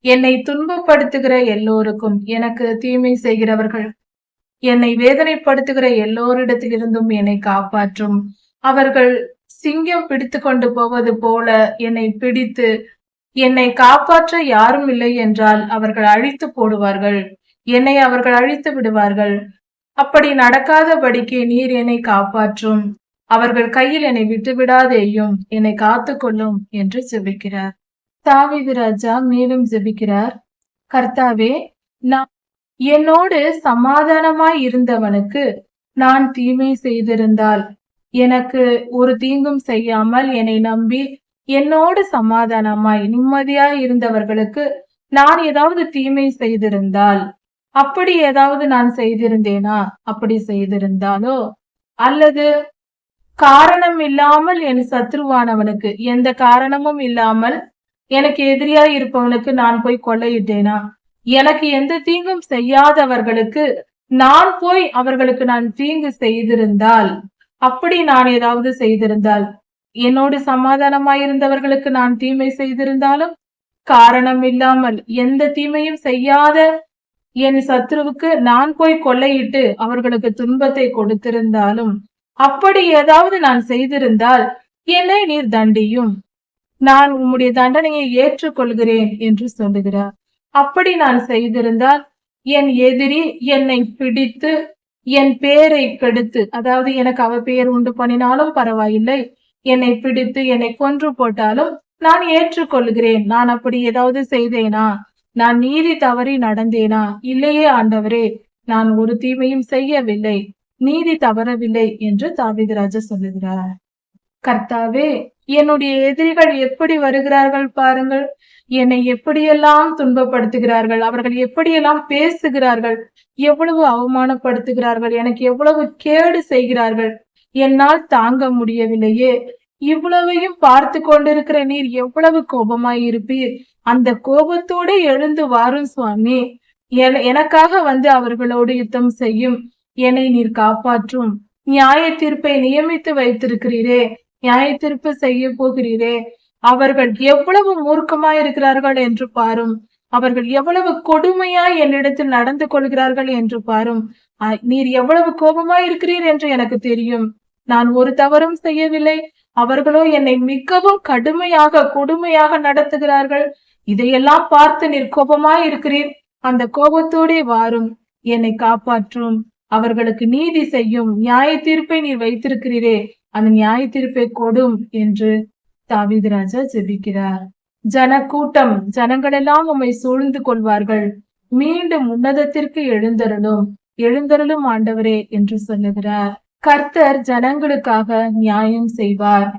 என்னை துன்பப்படுத்துகிற எல்லோருக்கும், எனக்கு தீமை செய்கிறவர்கள், என்னை வேதனைப்படுத்துகிற எல்லோரிடத்திலிருந்தும் என்னை காப்பாற்றும். அவர்கள் சிங்கம் பிடித்து கொண்டு போவது போல என்னை பிடித்து, என்னை காப்பாற்ற யாரும் இல்லை என்றால் அவர்கள் அழித்து போடுவார்கள். என்னை அவர்கள் அழித்து விடுவார்கள். அப்படி நடக்காதபடிக்கு நீர் என்னை காப்பாற்றும். அவர்கள் கையில் என்னை விட்டு விடாதேயும், என்னை காத்துக்கொள்ளும் என்று ஜெபிக்கிறார். தாவீது ராஜா மேலும் ஜெபிக்கிறார். கர்த்தாவே, நான் என்னோடு சமாதானமாய் இருந்தவனுக்கு நான் தீமை செய்திருந்தால் எனக்கு ஒரு தீங்கும் செய்யாமல் என்னை நம்பி என்னோடு சமாதானமாய் நிம்மதியாய் இருந்தவர்களுக்கு நான் ஏதாவது தீமை செய்திருந்தால், அப்படி ஏதாவது நான் செய்திருந்தேனா? அப்படி செய்திருந்தாலோ, அல்லது காரணம் இல்லாமல் என் சத்ருவானவனுக்கு, எந்த காரணமும் இல்லாமல் எனக்கு எதிரியாய் இருப்பவனுக்கு நான் போய் கொள்ளையிட்டேனா? எனக்கு எந்த தீங்கும் செய்யாதவர்களுக்கு நான் போய் அவர்களுக்கு நான் தீங்கு செய்திருந்தால், அப்படி நான் ஏதாவது செய்திருந்தால், என்னோடு சமாதானமாயிருந்தவர்களுக்கு நான் தீமை செய்திருந்தாலும், காரணம் இல்லாமல் எந்த தீமையும் செய்யாத என் சத்ருவுக்கு நான் போய் கொள்ளையிட்டு அவர்களுக்கு துன்பத்தை கொடுத்திருந்தாலும், அப்படி ஏதாவது நான் செய்திருந்தால் என்னை நீர் தண்டியும், நான் உம்முடைய தண்டனையை ஏற்றுக்கொள்கிறேன் என்று சொல்லுகிறார். அப்படி நான் செய்திருந்தால் என் எதிரி என்னை பிடித்து என் பேரை கெடுத்து, அதாவது எனக்கு அவ பெயர் உண்டு பண்ணினாலும் பரவாயில்லை, என்னை பிடித்து என்னை கொன்று போட்டாலும் நான் ஏற்றுக்கொள்கிறேன். நான் அப்படி ஏதாவது செய்தேனா? நான் நீதி தவறி நடந்தேனா? இல்லையே ஆண்டவரே, நான் ஒரு தீமையும் செய்யவில்லை, நீதி தவறவில்லை என்று தாவீது ராஜா சொல்லுகிறார். கர்த்தாவே, என்னுடைய எதிரிகள் எப்படி வருகிறார்கள் பாருங்கள், என்னை எப்படியெல்லாம் துன்பப்படுத்துகிறார்கள், அவர்கள் எப்படியெல்லாம் பேசுகிறார்கள், எவ்வளவு அவமானப்படுத்துகிறார்கள், எனக்கு எவ்வளவு கேடு செய்கிறார்கள், என்னால் தாங்க முடியவில்லையே. இவ்வளவையும் பார்த்து கொண்டிருக்கிற நீர் எவ்வளவு கோபமாய் இருப்பீர். அந்த கோபத்தோடு எழுந்து வாரும் சுவாமி, எனக்காக வந்து அவர்களோடு யுத்தம் செய்யும், என்னை நீர் காப்பாற்றும். நியாய தீர்ப்பை நியமித்து வைத்திருக்கிறீரே, நியாய தீர்ப்பு செய்ய போகிறீரே, அவர்கள் எவ்வளவு மூர்க்கமாய் இருக்கிறார்கள் என்று பாரும், அவர்கள் எவ்வளவு கொடுமையாய் என்னிடத்தில் நடந்து கொள்கிறார்கள் என்று பாரும். நீர் எவ்வளவு கோபமாய் இருக்கிறீர் என்று எனக்கு தெரியும். நான் ஒரு தவறும் செய்யவில்லை, அவர்களோ என்னை மிகவும் கடுமையாக கொடுமையாக நடத்துகிறார்கள். இதையெல்லாம் பார்த்து நீர் கோபமாய் இருக்கிறீர். அந்த கோபத்தோடே வாரும், என்னை காப்பாற்றும், அவர்களுக்கு நீதி செய்யும், நியாய தீர்ப்பை நீர் வைத்திருக்கிறீரே, அந்த நியாய தீர்ப்பை கொடும் என்று தாவீது ராஜா ஜெபிக்கிறார். கூட்டம், ஜனங்கள் எல்லாம் உம்மை சூழ்ந்து கொள்வார்கள். மீண்டும் உன்னதத்திற்கு எழுந்தருளும் ஆண்டவரே என்று சொல்லுகிறார். கர்த்தர் ஜனங்களுக்காக நியாயம் செய்வார்.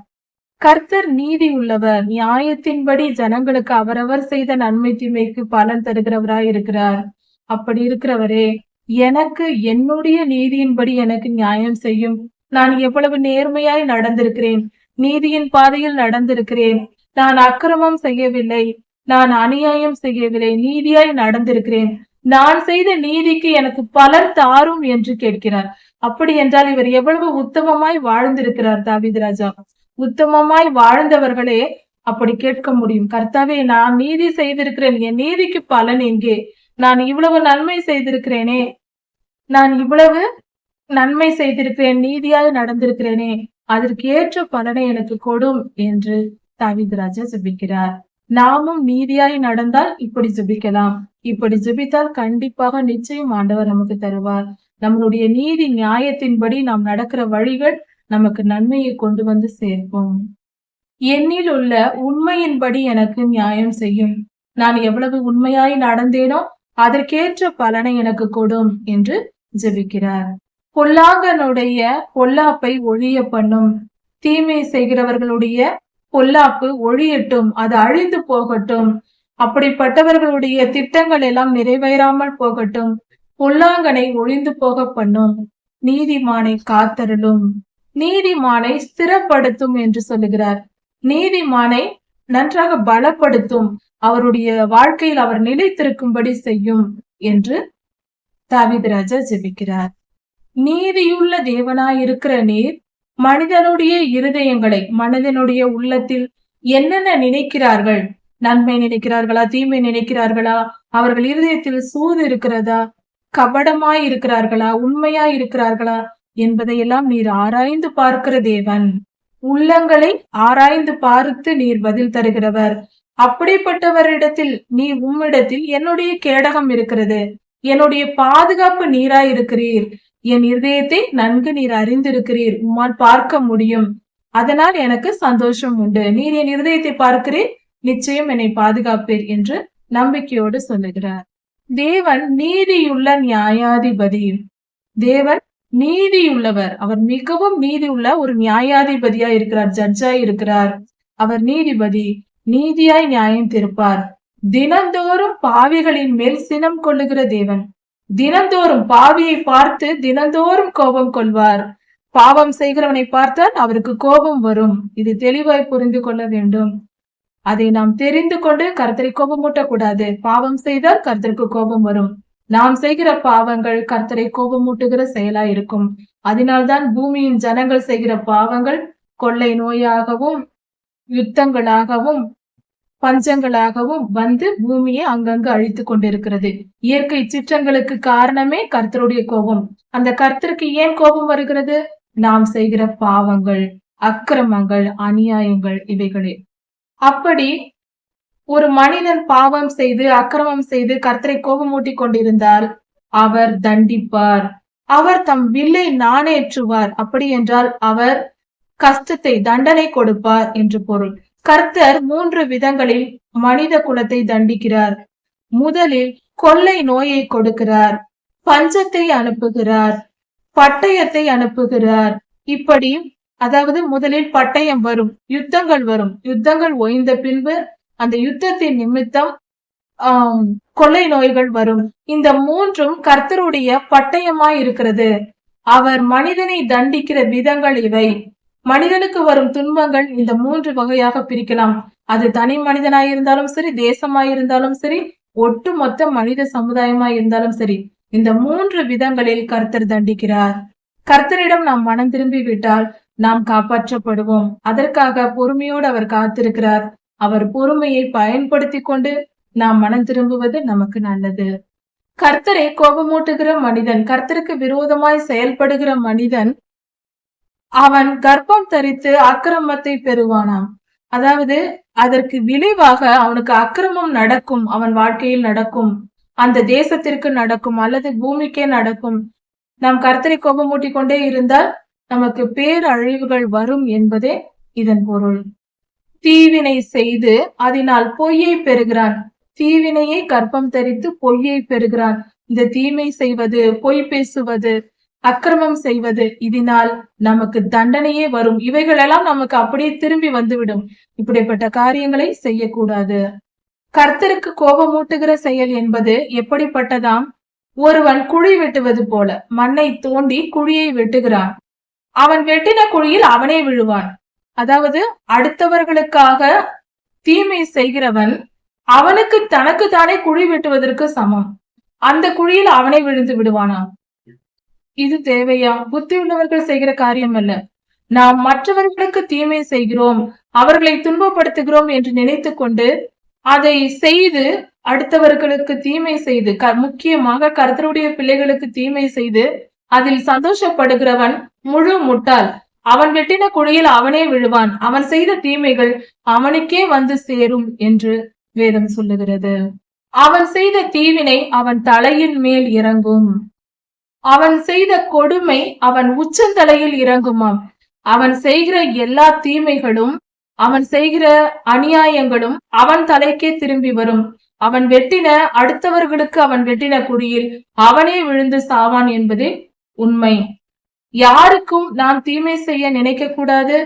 கர்த்தர் நீதி உள்ளவர். நியாயத்தின்படி ஜனங்களுக்கு அவரவர் செய்த நன்மை தீமைக்கு பலன் தருகிறவராய் இருக்கிறார். அப்படி இருக்கிறவரே, எனக்கு என்னுடைய நீதியின்படி எனக்கு நியாயம் செய்யும். நான் எவ்வளவு நேர்மையாய் நடந்திருக்கிறேன், நீதியின் பாதையில் நடந்திருக்கிறேன். நான் அக்கிரமம் செய்யவில்லை, நான் அநியாயம் செய்யவில்லை, நீதியாய் நடந்திருக்கிறேன். நான் செய்த நீதிக்கு எனக்கு பலன் தாரும் என்று கேட்கிறார். அப்படி என்றால் இவர் எவ்வளவு உத்தமமாய் வாழ்ந்திருக்கிறார் தாவீது ராஜா. உத்தமமாய் வாழ்ந்தவர்களே அப்படி கேட்க முடியும். கர்த்தாவே, நான் நீதி செய்திருக்கிறேன், என் நீதிக்கு பலன் எங்கே? நான் இவ்வளவு நன்மை செய்திருக்கிறேனே, நான் இவ்வளவு நன்மை செய்திருக்கிறேன், நீதியாய் நடந்திருக்கிறேனே, அதற்கு ஏற்ற பலனை எனக்கு கொடும் என்று தாவீது ராஜா ஜெபிக்கிறார். நாமும் நீதியாய் நடந்தால் இப்படி ஜெபிக்கலாம். இப்படி ஜெபித்தால் கண்டிப்பாக நிச்சயம் ஆண்டவர் நமக்கு தருவார். நம்மளுடைய நீதி நியாயத்தின்படி நாம் நடக்கிற வழிகள் நமக்கு நன்மையை கொண்டு வந்து சேர்ப்போம். என்னில் உள்ள உண்மையின்படி எனக்கு நியாயம் செய்யும். நான் எவ்வளவு உண்மையாய் நடந்தேனோ அதற்கேற்ற பலனை எனக்கு கொடும் என்று ஜெபிக்கிறார். பொல்லாங்கனுடைய பொல்லாப்பை ஒழிய பண்ணும். தீமை செய்கிறவர்களுடைய பொல்லாப்பு ஒழியட்டும், அது அழிந்து போகட்டும். அப்படிப்பட்டவர்களுடைய திட்டங்கள் எல்லாம் நிறைவேறாமல் போகட்டும். பொல்லாங்கனை ஒழிந்து போக பண்ணும். நீதிமானை காத்தருளும். நீதிமானை ஸ்திரப்படுத்தும் என்று சொல்லுகிறார். நீதிமானை நன்றாக பலப்படுத்தும், அவருடைய வாழ்க்கையில் அவர் நிலைத்திருக்கும்படி செய்யும் என்று தாவீது ராஜா ஜெபிக்கிறார். நீதியுள்ள தேவனாய் இருக்கிற நீர் மனிதனுடைய இருதயங்களை, மனிதனுடைய உள்ளத்தில் என்னென்ன நினைக்கிறார்கள், நன்மை நினைக்கிறார்களா, தீமை நினைக்கிறார்களா, அவர்கள் இருதயத்தில் சூது இருக்கிறதா, கபடமாய் இருக்கிறார்களா, உண்மையாய் இருக்கிறார்களா என்பதையெல்லாம் நீர் ஆராய்ந்து பார்க்கிற தேவன். உள்ளங்களை ஆராய்ந்து பார்த்து நீர் பதில் தருகிறவர். அப்படிப்பட்டவரிடத்தில் நீ உம்மிடத்தில் என்னுடைய கேடகம் இருக்கிறது, என்னுடைய பாதுகாப்பு நீராய் இருக்கிறீர், என் இருதயத்தை நன்கு நீர் அறிந்திருக்கிறீர், உம்மால் பார்க்க முடியும், அதனால் எனக்கு சந்தோஷம் உண்டு. நீர் என் இருதயத்தை பார்க்கிறீர், நிச்சயம் என்னை பாதுகாப்பீர் என்று நம்பிக்கையோடு சொல்லுகிறார். தேவன் நீதியுள்ள நியாயாதிபதி. தேவன் நீதியுள்ளவர். அவர் மிகவும் நீதியுள்ள ஒரு நியாயாதிபதியா இருக்கிறார். ஜட்ஜா இருக்கிறார். அவர் நீதிபதி. நீதியாய் நியாயம் தீர்ப்பார். தினந்தோறும் பாவிகளின் மேல் சினம் கொள்ளுகிற தேவன். தினந்தோறும் பாவியை பார்த்து தினந்தோறும் கோபம் கொள்வார். பாவம் செய்கிறவனை பார்த்தால் அவருக்கு கோபம் வரும். இது தெளிவாய் புரிந்து கொள்ள வேண்டும். அதை நாம் தெரிந்து கொண்டு கர்த்தரை கோபமூட்டக்கூடாது. பாவம் செய்தால் கர்த்தருக்கு கோபம் வரும். நாம் செய்கிற பாவங்கள் கர்த்தரை கோபமூட்டுகிற செயலா இருக்கும். அதனால்தான் பூமியின் ஜனங்கள் செய்கிற பாவங்கள் கொள்ளை நோயாகவும் யுத்தங்களாகவும் பஞ்சங்களாகவும் வந்து பூமியை அங்கங்கு அழித்து கொண்டிருக்கிறது. இயற்கை சிற்றங்களுக்கு காரணமே கர்த்தருடைய கோபம். அந்த கர்த்தருக்கு ஏன் கோபம் வருகிறது? நாம் செய்கிற பாவங்கள், அக்கிரமங்கள், அநியாயங்கள் இவைகளே. அப்படி ஒரு மனிதன் பாவம் செய்து அக்கிரமம் செய்து கர்த்தரை கோபமூட்டி கொண்டிருந்தால் அவர் தண்டிப்பார். அவர் தம் வில்லை நாணேற்றுவார். அப்படி என்றால் அவர் கஷ்டத்தை தண்டனை கொடுப்பார் என்று பொருள். கர்த்தர் 3 விதங்களில் மனித குலத்தை தண்டிக்கிறார். முதலில் கொள்ளை நோயை கொடுக்கிறார், பஞ்சத்தை அனுப்புகிறார், பட்டயத்தை அனுப்புகிறார். இப்படி அதாவது முதலில் பட்டயம் வரும், யுத்தங்கள் வரும். யுத்தங்கள் ஓய்ந்த பின்பு அந்த யுத்தத்தின் நிமித்தம் கொள்ளை நோய்கள் வரும். இந்த 3ம் கர்த்தருடைய பட்டயமாய் இருக்கிறது. அவர் மனிதனை தண்டிக்கிற விதங்கள் இவை. மனிதனுக்கு வரும் துன்பங்கள் இந்த 3 வகையாக பிரிக்கலாம். அது தனி மனிதனாயிருந்தாலும் சரி, தேசமாயிருந்தாலும் சரி, ஒட்டுமொத்த மனித சமுதாயமாய் இருந்தாலும் சரி, இந்த 3 விதங்களில் கர்த்தர் தண்டிக்கிறார். கர்த்தரிடம் நாம் மனம் திரும்பி விட்டால் நாம் காப்பாற்றப்படுவோம். அதற்காக பொறுமையோடு அவர் காத்திருக்கிறார். அவர் பொறுமையை பயன்படுத்தி கொண்டு நாம் மனம் திரும்புவது நமக்கு நல்லது. கர்த்தரை கோபமூட்டுகிற மனிதன், கர்த்தருக்கு விரோதமாய் செயல்படுகிற மனிதன், அவன் கர்ப்பம் தரித்து அக்கிரமத்தை பெறுவானாம். அதாவது அதற்கு விளைவாக அவனுக்கு அக்கிரமம் நடக்கும், அவன் வாழ்க்கையில் நடக்கும், அந்த தேசத்திற்கு நடக்கும், அல்லது பூமிக்கே நடக்கும். நாம் கர்த்தரை கோபமூட்டி கொண்டே இருந்தால் நமக்கு பேரழிவுகள் வரும் என்பதே இதன் பொருள். தீவினை செய்து அதனால் பொய்யை பெறுகிறான். தீவினையை கர்ப்பம் தரித்து பொய்யை பெறுகிறான். இந்த தீமை செய்வது, பொய் பேசுவது, அக்கிரமம் செய்வது, இதனால் நமக்கு தண்டனையே வரும். இவைகளெல்லாம் நமக்கு அப்படியே திரும்பி வந்துவிடும். இப்படிப்பட்ட காரியங்களை செய்யக்கூடாது. கர்த்தருக்கு கோபமூட்டுகிற செயல் என்பது எப்படிப்பட்டதாம்? ஒருவன் குழி வெட்டுவது போல மண்ணை தோண்டி குழியை வெட்டுகிறான். அவன் வெட்டின குழியில் அவனே விழுவான். அதாவது அடுத்தவர்களுக்காக தீமை செய்கிறவன் அவனுக்கு தனக்கு தானே குழி வெட்டுவதற்கு சமம். அந்த குழியில் அவனே விழுந்து விடுவானாம். இது தேவையா? புத்தி உள்ளவர்கள் செய்கிற காரியம் அல்ல. நாம் மற்றவர்களுக்கு தீமை செய்கிறோம், அவர்களை துன்பப்படுத்துகிறோம் என்று நினைத்து கொண்டு அதை செய்து அடுத்தவர்களுக்கு தீமை செய்து, முக்கியமாக கர்த்தருடைய பிள்ளைகளுக்கு தீமை செய்து அதில் சந்தோஷப்படுகிறவன் முழு முட்டாள். அவன் வெட்டின குழியில் அவனே விழுவான். அவன் செய்த தீமைகள் அவனுக்கே வந்து சேரும் என்று வேதம் சொல்லுகிறது. அவன் செய்த தீவினை அவன் தலையின் மேல் இறங்கும். அவன் செய்த கொடுமை அவன் உச்சந்தலையில் இறங்குமாம். அவன் செய்கிற எல்லா தீமைகளும், அவன் செய்கிற அநியாயங்களும் அவன் தலைக்கே திரும்பி வரும். அவன் வெட்டின அடுத்தவர்களுக்கு அவன் வெட்டின குழியில் அவனே விழுந்து சாவான் என்பதே உண்மை. யாருக்கும் நாம் தீமை செய்ய நினைக்க கூடாது.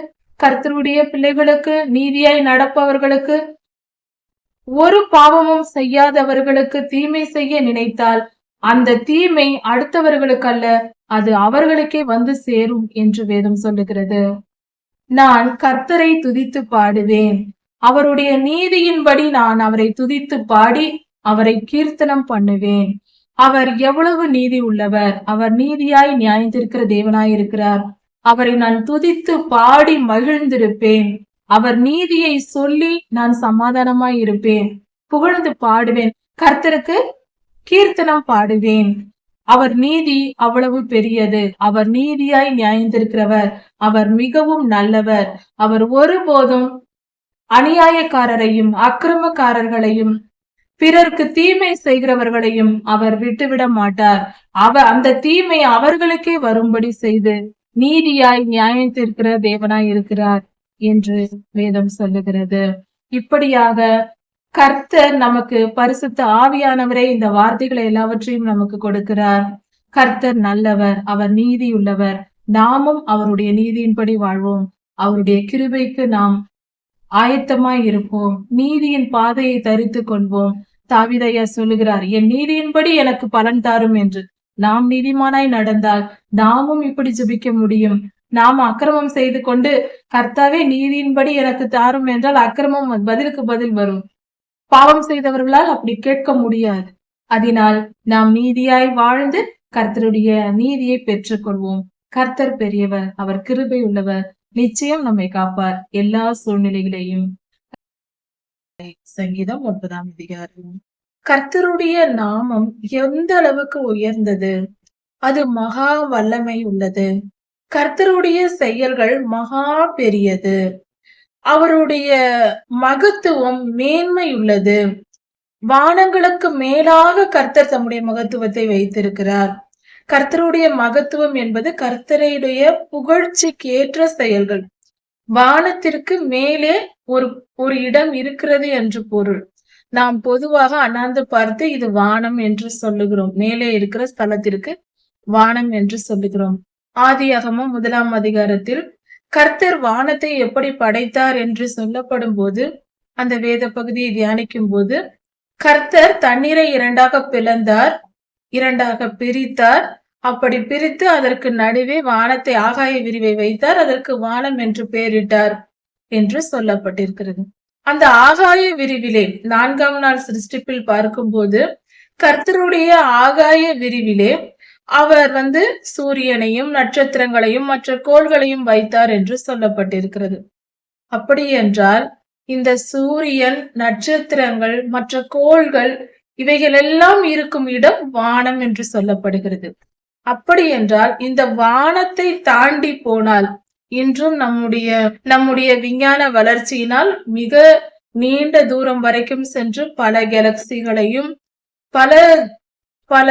கர்த்தருடைய பிள்ளைகளுக்கு, நீதியாய் நடப்பவர்களுக்கு, ஒரு பாவமும் செய்யாதவர்களுக்கு தீமை செய்ய நினைத்தால் அந்த தீமை அடுத்தவர்களுக்கு அல்ல, அது அவர்களுக்கே வந்து சேரும் என்று வேதம் சொல்லுகிறது. நான் கர்த்தரை துதித்து பாடுவேன். அவருடைய நீதியின்படி நான் அவரை துதித்து பாடி அவரை கீர்த்தனம் பண்ணுவேன். அவர் எவ்வளவு நீதி உள்ளவர்! அவர் நீதியாய் நியாயத்திருக்கிற தேவனாய் இருக்கிறார். அவரை நான் துதித்து பாடி மகிழ்ந்திருப்பேன். அவர் நீதியை சொல்லி நான் சமாதானமாய் இருப்பேன். புகழ்ந்து பாடுவேன். கர்த்தருக்கு கீர்த்தனம் பாடுவேன். அவர் நீதி அவ்வளவு பெரியது. அவர் நீதியாய் நியாயந்திருக்கிறவர். அவர் மிகவும் நல்லவர். அவர் ஒருபோதும் அநியாயக்காரரையும் அக்கிரமக்காரர்களையும் பிறருக்கு தீமை செய்கிறவர்களையும் அவர் விட்டுவிட மாட்டார். அந்த தீமை அவர்களுக்கே வரும்படி செய்து நீதியாய் நியாயத்திருக்கிற தேவனாய் இருக்கிறார் என்று வேதம் சொல்லுகிறது. இப்படியாக கர்த்தர் நமக்கு பரிசுத்த ஆவியானவரே இந்த வார்த்தைகளை எல்லாவற்றையும் நமக்கு கொடுக்கிறார். கர்த்தர் நல்லவர், அவர் நீதியுள்ளவர். நாமும் அவருடைய நீதியின்படி வாழ்வோம். அவருடைய கிருபைக்கு நாம் ஆயத்தமாய் இருப்போம். நீதியின் பாதையை தரித்துக் கொள்வோம். தாவீதையா சொல்லுகிறார், என் நீதியின்படி எனக்கு பலன் தாரும் என்று. நாம் நீதிமானாய் நடந்தால் நாமும் இப்படி ஜெபிக்க முடியும். நாம் அக்கிரமம் செய்து கொண்டு கர்த்தாவே நீதியின்படி எனக்கு தாரும் என்றால் அக்கிரமம் பதிலுக்கு பதில் வரும். பாவம் செய்தவர்களால் அப்படி கேட்க முடியாது. அதனால் நாம் நீதியாய் வாழ்ந்து கர்த்தருடைய நீதியை பெற்றுக்கொள்வோம். கர்த்தர் பெரியவர், அவர் கிருபை உள்ளவர். நிச்சயம் நம்மை காப்பார் எல்லா சூழ்நிலைகளையும். சங்கீதம் 9ஆம் அதிகாரம். கர்த்தருடைய நாமம் எந்த அளவுக்கு உயர்ந்தது, அது மகா வல்லமை உள்ளது. கர்த்தருடைய செயல்கள் மகா பெரியது. அவருடைய மகத்துவம் மேன்மை உள்ளது. வானங்களுக்கு மேலாக கர்த்தர் தம்முடைய மகத்துவத்தை வைத்திருக்கிறார். கர்த்தருடைய மகத்துவம் என்பது கர்த்தருடைய புகழ்ச்சிக்கு ஏற்ற செயல்கள். வானத்திற்கு மேலே ஒரு இடம் இருக்கிறது என்று பொருள். நாம் பொதுவாக அண்ணாந்து பார்த்து இது வானம் என்று சொல்லுகிறோம். மேலே இருக்கிற ஸ்தலத்திற்கு வானம் என்று சொல்லுகிறோம். ஆதியாகமம் 1ஆம் அதிகாரத்தில் கர்த்தர் வானத்தை எப்படி படைத்தார் என்று சொல்லப்படும் போது, அந்த வேத பகுதியை தியானிக்கும் போது, கர்த்தர் தண்ணீரை இரண்டாக பிளந்தார், இரண்டாக பிரித்தார். அப்படி பிரித்து அதற்கு நடுவே வானத்தை ஆகாய விரிவை வைத்தார். அதற்கு வானம் என்று பெயரிட்டார் என்று சொல்லப்பட்டிருக்கிறது. அந்த ஆகாய விரிவிலே 4ஆம் நாள் சிருஷ்டிப்பில் பார்க்கும்போது, கர்த்தருடைய ஆகாய விரிவிலே அவர் சூரியனையும் நட்சத்திரங்களையும் மற்ற கோள்களையும் வைத்தார் என்று சொல்லப்பட்டிருக்கிறது. அப்படி என்றால் இந்த சூரியன், நட்சத்திரங்கள், மற்ற கோள்கள் இவைகள் எல்லாம் இருக்கும் இடம் வானம் என்று சொல்லப்படுகிறது. அப்படி என்றால் இந்த வானத்தை தாண்டி போனால், இன்றும் நம்முடைய விஞ்ஞான வளர்ச்சியினால் மிக நீண்ட தூரம் வரைக்கும் சென்று பல கேலக்சிகளையும் பல பல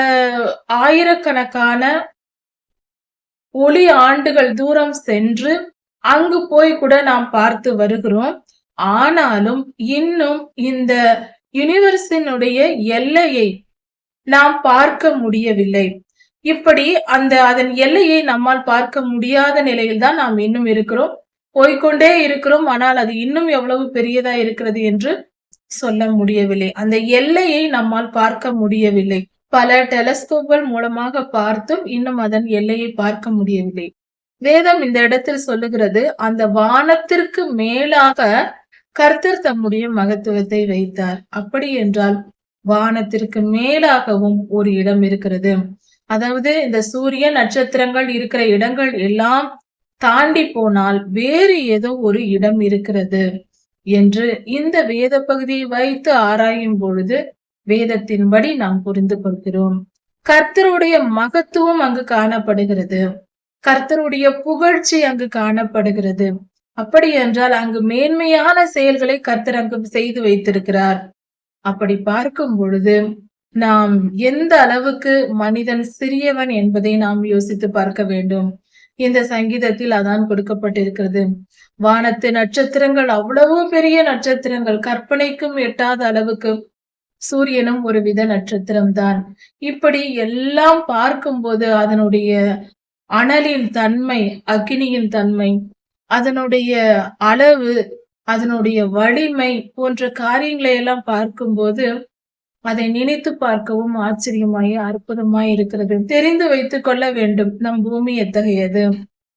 ஆயிரக்கணக்கான ஒளி ஆண்டுகள் தூரம் சென்று அங்கு போய் கூட நாம் பார்த்து வருகிறோம். ஆனாலும் இன்னும் இந்த யூனிவர்ஸினுடைய எல்லையை நாம் பார்க்க முடியவில்லை. இப்படி அதன் எல்லையை நம்மால் பார்க்க முடியாத நிலையில் தான் நாம் இன்னும் இருக்கிறோம், போய்கொண்டே இருக்கிறோம். ஆனால் அது இன்னும் எவ்வளவு பெரியதா இருக்கிறது என்று சொல்ல முடியவில்லை. அந்த எல்லையை நம்மால் பார்க்க முடியவில்லை. பல டெலஸ்கோப்கள் மூலமாக பார்த்தும் இன்னும் அதன் எல்லையை பார்க்க முடியவில்லை. வேதம் இந்த இடத்தில் சொல்லுகிறது, அந்த வானத்திற்கு மேலாக கர்த்தர் தம்முடைய மகத்துவத்தை வைத்தார். அப்படி என்றால் வானத்திற்கு மேலாகவும் ஒரு இடம் இருக்கிறது. அதாவது இந்த சூரிய நட்சத்திரங்கள் இருக்கிற இடங்கள் எல்லாம் தாண்டி போனால் வேறு ஏதோ ஒரு இடம் இருக்கிறது என்று இந்த வேத பகுதியை வைத்து ஆராயும் பொழுது வேதத்தின்படி நாம் புரிந்து கொள்கிறோம். கர்த்தருடைய மகத்துவம் அங்கு காணப்படுகிறது. கர்த்தருடைய புகழ்ச்சி அங்கு காணப்படுகிறது. அப்படி என்றால் அங்கு மேன்மையான செயல்களை கர்த்தர் அங்கு செய்து வைத்திருக்கிறார். அப்படி பார்க்கும் பொழுது நாம் எந்த அளவுக்கு மனிதன் சிறியவன் என்பதை நாம் யோசித்து பார்க்க வேண்டும். இந்த சங்கீதத்தில் அதான் கொடுக்கப்பட்டிருக்கிறது. வானத்து நட்சத்திரங்கள் அவ்வளவு பெரிய நட்சத்திரங்கள், கற்பனைக்கும் எட்டாத அளவுக்கு. சூரியனும் ஒரு வித நட்சத்திரம்தான். இப்படி எல்லாம் பார்க்கும்போது அதனுடைய அனலின் தன்மை, அக்னியின் தன்மை, அதனுடைய அளவு, அதனுடைய வலிமை போன்ற காரியங்களை எல்லாம் பார்க்கும்போது அதை நினைத்து பார்க்கவும் ஆச்சரியமாய் அற்புதமாய் இருக்கிறது. தெரிந்து வைத்துக் கொள்ள வேண்டும், நம் பூமி எத்தகையது,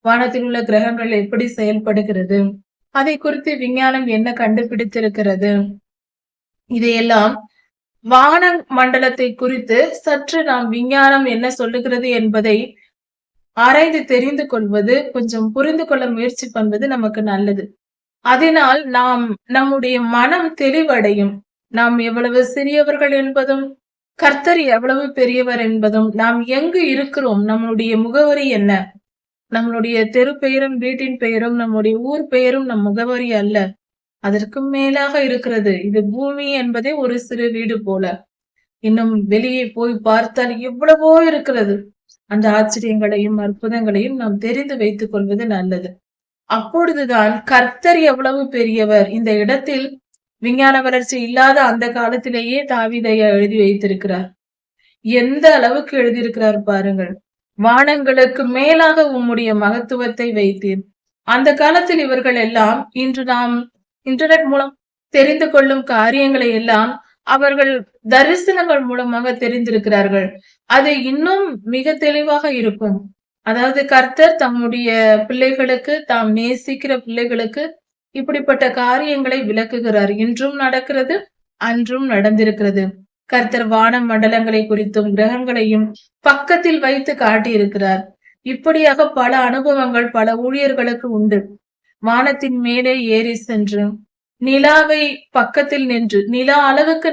வானத்தில் உள்ள கிரகங்கள் எப்படி செயல்படுகிறது, அதை குறித்து விஞ்ஞானம் என்ன கண்டுபிடித்திருக்கிறது. இதையெல்லாம் வான மண்டலத்தை குறித்து சற்று நாம் விஞ்ஞானம் என்ன சொல்லுகிறது என்பதை ஆராய்ந்து தெரிந்து கொள்வது, கொஞ்சம் புரிந்து கொள்ள முயற்சி பண்ணுவது நமக்கு நல்லது. அதனால் நம்முடைய மனம் தெளிவடையும். நாம் எவ்வளவு சிறியவர்கள் என்பதும், கர்த்தர் எவ்வளவு பெரியவர் என்பதும், நாம் எங்கு இருக்கிறோம், நம்மளுடைய முகவரி என்ன, நம்மளுடைய தெரு பெயரும் வீட்டின் பெயரும் நம்முடைய ஊர் பெயரும் நம் முகவரி அல்ல, அதற்கு மேலாக இருக்கிறது. இது பூமி என்பதே ஒரு சிறு வீடு போல. இன்னும் வெளியே போய் பார்த்தால் எவ்வளவோ இருக்கிறது. அந்த ஆச்சரியங்களையும் அற்புதங்களையும் நாம் தெரிந்து வைத்துக் கொள்வது நல்லது. அப்பொழுதுதான் கர்த்தர் எவ்வளவு பெரியவர். இந்த இடத்தில் விஞ்ஞான வளர்ச்சி இல்லாத அந்த காலத்திலேயே தாவீதையா எழுதி வைத்திருக்கிறார். எந்த அளவுக்கு எழுதியிருக்கிறார் பாருங்கள். வானங்களுக்கு மேலாக உம்முடைய மகத்துவத்தை வைத்தீர். அந்த காலத்தில் இவர்கள் எல்லாம் இன்று நாம் இன்டர்நெட் மூலம் தெரிந்து கொள்ளும் காரியங்களை எல்லாம் அவர்கள் தரிசனங்கள் மூலமாக தெரிந்திருக்கிறார்கள். அது இன்னும் மிக தெளிவாக இருக்கும். அதாவது கர்த்தர் தம்முடைய பிள்ளைகளுக்கு, தாம் நேசிக்கிற பிள்ளைகளுக்கு இப்படிப்பட்ட காரியங்களை விளக்குகிறார். இன்றும் நடக்கிறது, அன்றும் நடந்திருக்கிறது. கர்த்தர் வான மண்டலங்களை குறித்தும் கிரகங்களையும் பக்கத்தில் வைத்து காட்டியிருக்கிறார். இப்படியாக பல அனுபவங்கள் பல ஊழியர்களுக்கு உண்டு. வானத்தின் மேலே ஏறி சென்று நிலாவை பக்கத்தில் நின்று நிலா அளவுக்கு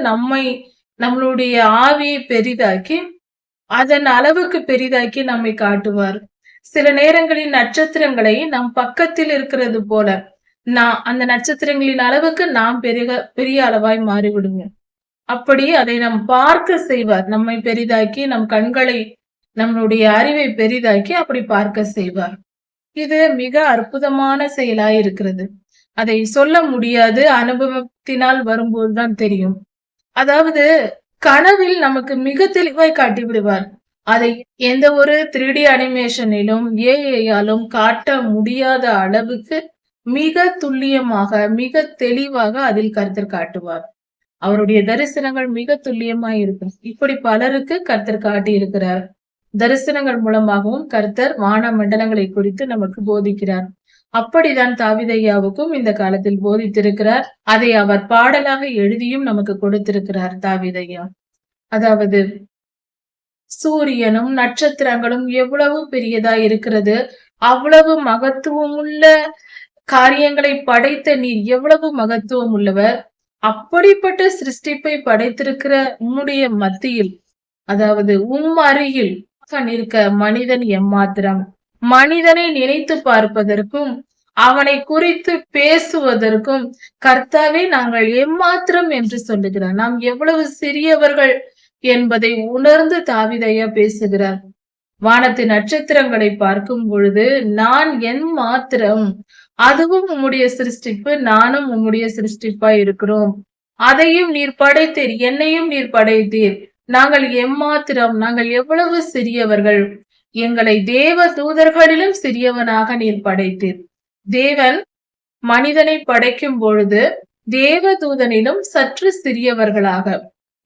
நம்மளுடைய ஆவியை பெரிதாக்கி அதன் அளவுக்கு பெரிதாக்கி நம்மை காட்டுவார். சில நேரங்களில் நட்சத்திரங்களை நம் பக்கத்தில் இருக்கிறது போல அந்த நட்சத்திரங்களின் அளவுக்கு நாம் பெரிய அளவாய் மாறிவிடுங்க. அப்படி அதை நாம் பார்க்க செய்வார். நம்மை பெரிதாக்கி நம் கண்களை, நம்மளுடைய அறிவை பெரிதாக்கி அப்படி பார்க்க செய்வார். இது மிக அற்புதமான செயலாய் இருக்கிறது. அதை சொல்ல முடியாது, அனுபவத்தினால் வரும்போதுதான் தெரியும். அதாவது கனவில் நமக்கு மிக தெளிவாய் காட்டி விடுவார். அதை எந்த ஒரு 3D அனிமேஷனிலும் ஏஐயாலும் காட்ட முடியாத அளவுக்கு மிக துல்லியமாக மிக தெளிவாக அதில் கர்த்தர் காட்டுவார். அவருடைய தரிசனங்கள் மிக துல்லியமாய் இருக்கும். இப்படி பலருக்கு கர்த்தர் காட்டி இருக்கிறார். தரிசனங்கள் மூலமாகவும் கர்த்தர் வான மண்டலங்களை குறித்து நமக்கு போதிக்கிறார். அப்படிதான் தாவீதையாவுக்கும் இந்த காலத்தில் போதித்திருக்கிறார். அதை அவர் பாடலாக எழுதியும் நமக்கு கொடுத்திருக்கிறார் தாவீதையா. அதாவது சூரியனும் நட்சத்திரங்களும் எவ்வளவு பெரியதா இருக்கிறது, அவ்வளவு மகத்துவம் உள்ள காரியங்களை படைத்த நீர் எவ்வளவு மகத்துவம் உள்ளவர். அப்படிப்பட்ட சிருஷ்டிப்பை படைத்திருக்கிற உம்முடைய மத்தியில், அதாவது அருகில் இருக்க மனிதன் எம்மாத்திரம். மனிதனை நினைத்து பார்ப்பதற்கும் அவனை குறித்து பேசுவதற்கும் கர்த்தாவே நாங்கள் எம்மாத்திரம் என்று சொல்லுகிறார். நாம் எவ்வளவு சிறியவர்கள் என்பதை உணர்ந்து தாவீதையா பேசுகிறார். வானத்து நட்சத்திரங்களை பார்க்கும் பொழுது நான் என் மாத்திரம், அதுவும் உம்முடைய சிருஷ்டிப்பு, நானும் உம்முடைய சிருஷ்டிப்பாய் இருக்கிறோம். அதையும் நீர் படைத்தீர், என்னையும் நீர் படைத்தீர். நாங்கள் எம்மாத்திரம், நாங்கள் எவ்வளவு சிறியவர்கள். எங்களை தேவ தூதர்களிலும் சிறியவனாக நீர் படைத்தீர். தேவன் மனிதனை படைக்கும் பொழுது தேவ தூதனிலும் சற்று சிறியவர்களாக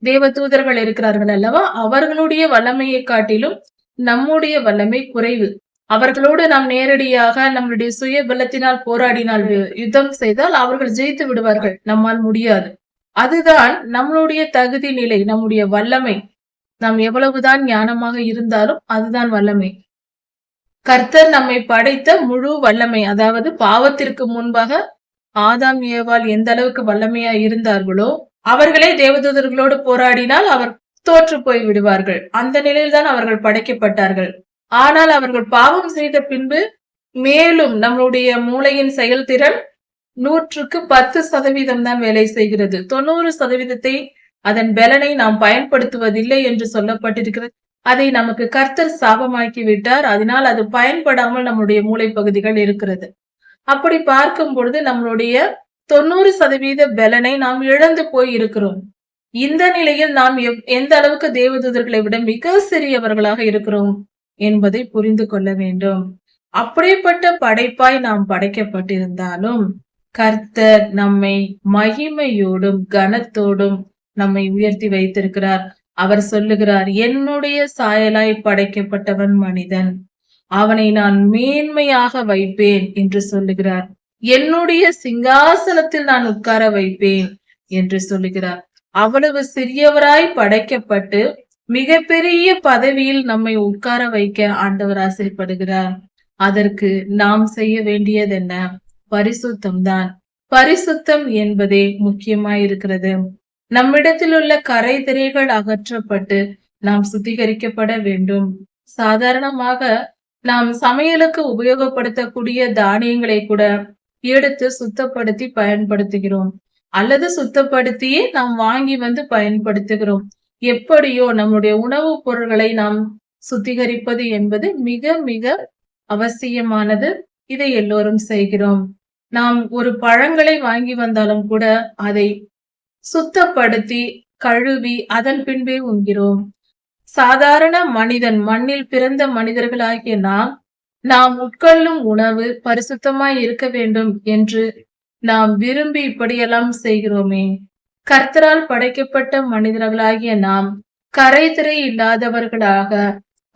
தேவ தூதர்கள் இருக்கிறார்கள் அல்லவா, அவர்களுடைய வல்லமையை காட்டிலும் நம்முடைய வல்லமை குறைவு. அவர்களோடு நாம் நேரடியாக நம்மளுடைய சுய பலத்தினால் போராடினால், யுத்தம் செய்தால் அவர்கள் ஜெயித்து விடுவார்கள், நம்மால் முடியாது. அதுதான் நம்மளுடைய தகுதி நிலை, நம்முடைய வல்லமை. நாம் எவ்வளவுதான் ஞானமாக இருந்தாலும் அதுதான் வல்லமை. கர்த்தர் நம்மை படைத்த முழு வல்லமை, அதாவது பாவத்திற்கு முன்பாக ஆதாம் ஏவாள் எந்த அளவுக்கு வல்லமையா இருந்தார்களோ, அவர்களே தேவதூதர்களோடு போராடினால் அவர் தோற்று போய் விடுவார்கள். அந்த நிலையில்தான் அவர்கள் படைக்கப்பட்டார்கள். ஆனால் அவர்கள் பாவம் செய்த பின்பு மேலும் நம்மளுடைய மூளையின் செயல்திறன் 100% தான் வேலை செய்கிறது. 90% அதன் பலனை நாம் பயன்படுத்துவதில்லை என்று சொல்லப்பட்டிருக்கிறது. அதை நமக்கு கர்த்தர் சாபமாக்கி விட்டார். அதனால் அது பயன்படாமல் நம்முடைய மூளை பகுதிகள் இருக்கிறது. அப்படி பார்க்கும் பொழுது நம்மளுடைய 90% பலனை நாம் இழந்து போய் இருக்கிறோம். இந்த நிலையில் நாம் எந்த அளவுக்கு தேவதூதர்களை விட மிக சிறியவர்களாக இருக்கிறோம் என்பதை புரிந்து கொள்ள வேண்டும். அப்படிப்பட்ட படைப்பாய் நாம் படைக்கப்பட்டிருந்தாலும் கர்த்தர் நம்மை மகிமையோடும் கனத்தோடும் நம்மை உயர்த்தி வைத்திருக்கிறார். அவர் சொல்லுகிறார், என்னுடைய சாயலாய் படைக்கப்பட்டவன் மனிதன், அவனை நான் மேன்மையாக வைப்பேன் என்று சொல்லுகிறார். என்னுடைய சிங்காசனத்தில் நான் உட்கார வைப்பேன் என்று சொல்லுகிறார். அவ்வளவு சிறியவராய் படைக்கப்பட்டு மிகப்பெரிய பதவியில் நம்மை உட்கார வைக்க ஆண்டவர் ஆசைப்படுகிறார். அதற்கு நாம் செய்ய வேண்டியது என்ன? பரிசுத்தம் தான். பரிசுத்தம் என்பதே முக்கியமாயிருக்கிறது. நம்மிடத்தில் உள்ள கரை திரைகள் அகற்றப்பட்டு நாம் சுத்திகரிக்கப்பட வேண்டும். சாதாரணமாக நாம் சமையலுக்கு உபயோகப்படுத்தக்கூடிய தானியங்களை கூட எடுத்து சுத்தப்படுத்தி பயன்படுத்துகிறோம், அல்லது சுத்தப்படுத்தியே நாம் வாங்கி வந்து பயன்படுத்துகிறோம். எப்படியோ நம்முடைய உணவுப் பொருட்களை நாம் சுத்திகரிப்பது என்பது மிக மிக அவசியமானது. இதை எல்லோரும் செய்கிறோம். நாம் ஒரு பழங்களை வாங்கி வந்தாலும் கூட அதை சுத்தப்படுத்தி கழுவி அதன் பின்பே உண்கிறோம். சாதாரண மனிதன், மண்ணில் பிறந்த மனிதர்களாகிய நாம் உட்கொள்ளும் உணவு பரிசுத்தமாய் இருக்க வேண்டும் என்று நாம் விரும்பி இப்படியெல்லாம் செய்கிறோமே. கர்த்தரால் படைக்கப்பட்ட மனிதர்களாகிய நாம் கரைதிரை இல்லாதவர்களாக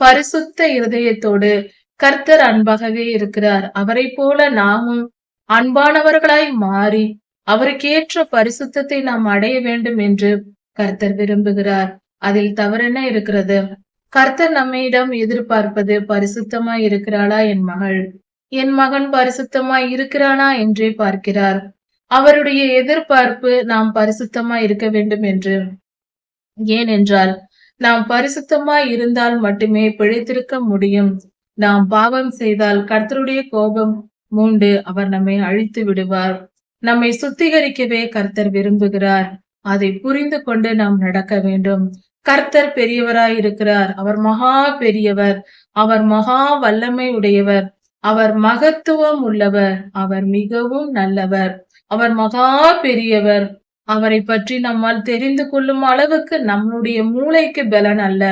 பரிசுத்த இருதயத்தோடு கர்த்தர் அன்பாகவே இருக்கிறார். அவரைப் போல நாமும் அன்பானவர்களாய் மாறி அவருக்கேற்ற பரிசுத்தத்தை நாம் அடைய வேண்டும் என்று கர்த்தர் விரும்புகிறார். அதில் தவறென்ன இருக்கிறது? கர்த்தர் நம்மிடம் எதிர்பார்ப்பது பரிசுத்தமாய் இருக்கிறாளா என் மகள், என் மகன் பரிசுத்தமாய் இருக்கிறானா என்றே பார்க்கிறார். அவருடைய எதிர்பார்ப்பு நாம் பரிசுத்தமாய் இருக்க வேண்டும் என்று. ஏனென்றால் நாம் பரிசுத்தமாய் இருந்தால் மட்டுமே பிழைத்திருக்க முடியும். நாம் பாவம் செய்தால் கர்த்தருடைய கோபம் மூண்டு அவர் நம்மை அழித்து விடுவார். நம்மை சுத்திகரிக்கவே கர்த்தர் விரும்புகிறார். அதை புரிந்து கொண்டு நாம் நடக்க வேண்டும். கர்த்தர் பெரியவராய் இருக்கிறார். அவர் மகா பெரியவர். அவர் மகா வல்லமை உடையவர். அவர் மகத்துவம் உள்ளவர். அவர் மிகவும் நல்லவர். அவர் மகா பெரியவர். அவரை பற்றி நம்மால் தெரிந்து கொள்ளும் அளவுக்கு நம்முடைய மூளைக்கு பலன் அல்ல.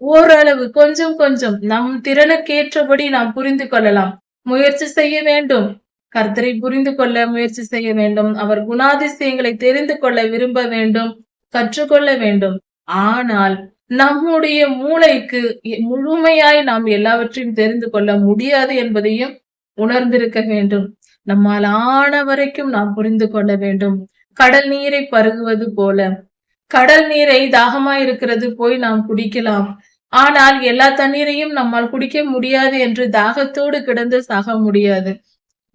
ஓரளவு கொஞ்சம் கொஞ்சம் நம் திறனுக்கேற்றபடி நாம் புரிந்து கொள்ளலாம். முயற்சி செய்ய வேண்டும். கர்த்தரை புரிந்து கொள்ள முயற்சி செய்ய வேண்டும். அவர் குணாதிசயங்களை தெரிந்து கொள்ள விரும்ப வேண்டும், கற்றுக்கொள்ள வேண்டும். ஆனால் நம்முடைய மூளைக்கு முழுமையாய் நாம் எல்லாவற்றையும் தெரிந்து கொள்ள முடியாது என்பதையும் உணர்ந்திருக்க வேண்டும். நம்மால் ஆன வரைக்கும் நாம் புரிந்து கொள்ள வேண்டும். கடல் நீரை பருகுவது போல, கடல் நீரை தாகமாயிருக்கிறது போய் நாம் குடிக்கலாம். ஆனால் எல்லா தண்ணீரையும் நம்மால் குடிக்க முடியாது என்று தாகத்தோடு கிடந்து சாக முடியாது.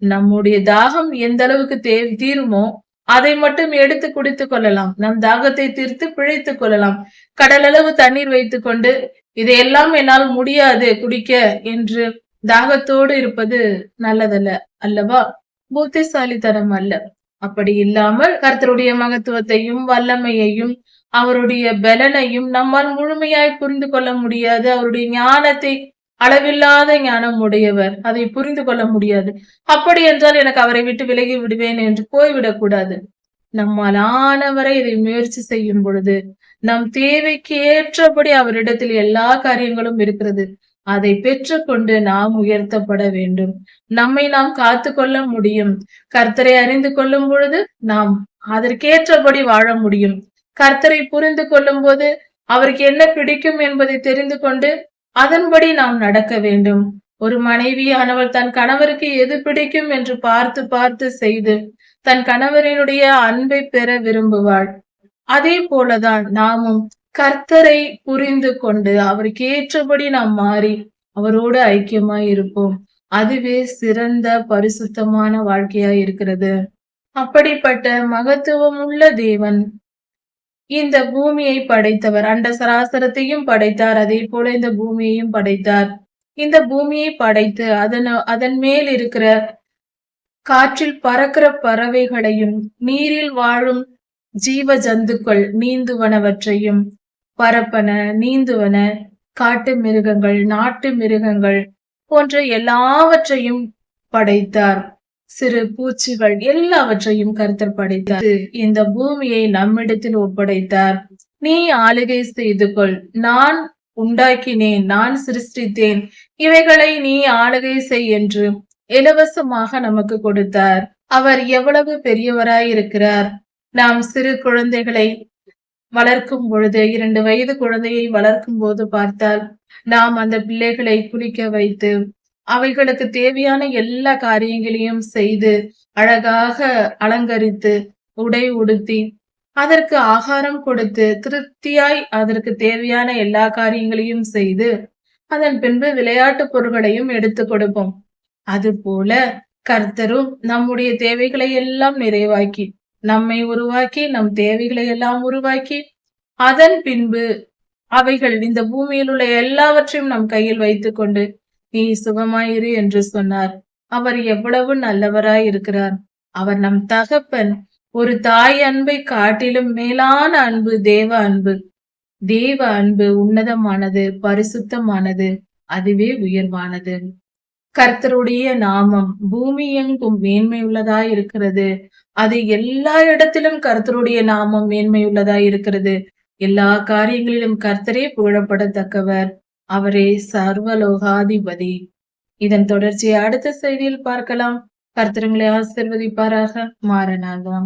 நம்முடைய தாகம் எந்த அளவுக்கு தீருமோ அதை மட்டும் எடுத்து குடித்துக் கொள்ளலாம். நம் தாகத்தை தீர்த்து பிழைத்துக் கொள்ளலாம். கடலளவு தண்ணீர் வைத்துக் கொண்டு இதையெல்லாம் என்னால் முடியாது குடிக்க என்று தாகத்தோடு இருப்பது நல்லதல்ல அல்லவா? புத்திசாலித்தனம் அல்ல. அப்படி இல்லாமல் கர்த்தருடைய மகத்துவத்தையும் வல்லமையையும் அவருடைய பலனையும் நம்மால் முழுமையாய் புரிந்து கொள்ள முடியாது. அவருடைய ஞானத்தை அளவில்லாத ஞானம் உடையவர், அதை புரிந்து கொள்ள முடியாது. அப்படி என்றால் எனக்கு அவரை விட்டு விலகி விடுவேன் என்று போய்விடக் கூடாது. நம்மால் ஆனவரை இதை முயற்சி செய்யும் பொழுது நம் தேவைக்கு ஏற்றபடி அவரிடத்தில் எல்லா காரியங்களும் இருக்கிறது. அதை பெற்றுக்கொண்டு நாம் உயர்த்தப்பட வேண்டும். நம்மை நாம் காத்து கொள்ள முடியும். கர்த்தரை அறிந்து கொள்ளும் பொழுது நாம் அதற்கேற்றபடி வாழ முடியும். கர்த்தரை புரிந்து கொள்ளும் போது அவருக்கு என்ன பிடிக்கும் என்பதை தெரிந்து கொண்டு அதன்படி நாம் நடக்க வேண்டும். ஒரு மனைவியானவள் தன் கணவருக்கு எது பிடிக்கும் என்று பார்த்து பார்த்து செய்து தன் கணவரினுடைய அன்பை பெற விரும்புவாள். அதே போலதான் நாமும் கர்த்தரை புரிந்து கொண்டு அவருக்கு ஏற்றபடி நாம் மாறி அவரோடு ஐக்கியமாய் இருப்போம். அதுவே சிறந்த பரிசுத்தமான வாழ்க்கையாய் இருக்கிறது. அப்படிப்பட்ட மகத்துவம் உள்ள தேவன் இந்த பூமியை படைத்தவர். அண்ட சராசரத்தையும் படைத்தார். அதே போல இந்த பூமியையும் படைத்தார். இந்த பூமியை படைத்து அதன் மேல் இருக்கிற காற்றில் பறக்கிற பறவைகளையும் நீரில் வாழும் ஜீவ ஜந்துக்கள் நீந்துவனவற்றையும் பரப்பன நீந்துவன காட்டு மிருகங்கள் நாட்டு மிருகங்கள் போன்ற எல்லாவற்றையும் படைத்தார். சிறு பூச்சிகள் எல்லாவற்றையும் கர்த்தர் படைத்தார். இந்த பூமியை நம்மிடத்தில் ஒப்படைத்தார். நீ ஆளுகை செய்து கொள், நான் உண்டாக்கினேன், நான் சிருஷ்டித்தேன், இவைகளை நீ ஆளுகை செய் என்று இலவசமாக நமக்கு கொடுத்தார். அவர் எவ்வளவு பெரியவராய் இருக்கிறார். நாம் சிறு குழந்தைகளை வளர்க்கும் பொழுது 2 வயது குழந்தையை வளர்க்கும் போது பார்த்தால் நாம் அந்த பிள்ளைகளை குளிக்க வைத்து அவைகளுக்கு தேவையான எல்லா காரியங்களையும் செய்து அழகாக அலங்கரித்து உடை உடுத்தி அதற்கு ஆகாரம் கொடுத்து திருப்தியாய் அதற்கு தேவையான எல்லா காரியங்களையும் செய்து அதன் பின்பு விளையாட்டு பொருட்களையும் எடுத்து கொடுப்போம். அதுபோல கர்த்தரும் நம்முடைய தேவைகளை எல்லாம் நிறைவாக்கி நம்மை உருவாக்கி நம் தேவைகளை எல்லாம் உருவாக்கி அதன் பின்பு அவைகள் இந்த பூமியில் உள்ள எல்லாவற்றையும் நம் கையில் வைத்துக் கொண்டு நீ சுகமாயிரு என்று சொன்னார். அவர் எவ்வளவு நல்லவராய் இருக்கிறார். அவர் நம் தகப்பன். ஒரு தாய் அன்பை காட்டிலும் மேலான அன்பு தேவ அன்பு. தேவ அன்பு உன்னதமானது, பரிசுத்தமானது, அதுவே உயர்வானது. கர்த்தருடைய நாமம் பூமி எங்கும் மேன்மையுள்ளதாய் இருக்கிறது. அது எல்லா இடத்திலும் கர்த்தருடைய நாமம் மேன்மையுள்ளதாய் இருக்கிறது. எல்லா காரியங்களிலும் கர்த்தரே புகழப்படத்தக்கவர். அவரே சர்வலோகாதிபதி. இதன் தொடர்ச்சியை அடுத்த செய்தியில் பார்க்கலாம். கர்த்தர் உங்களை ஆசீர்வதிப்பாராக. மாரநாதா.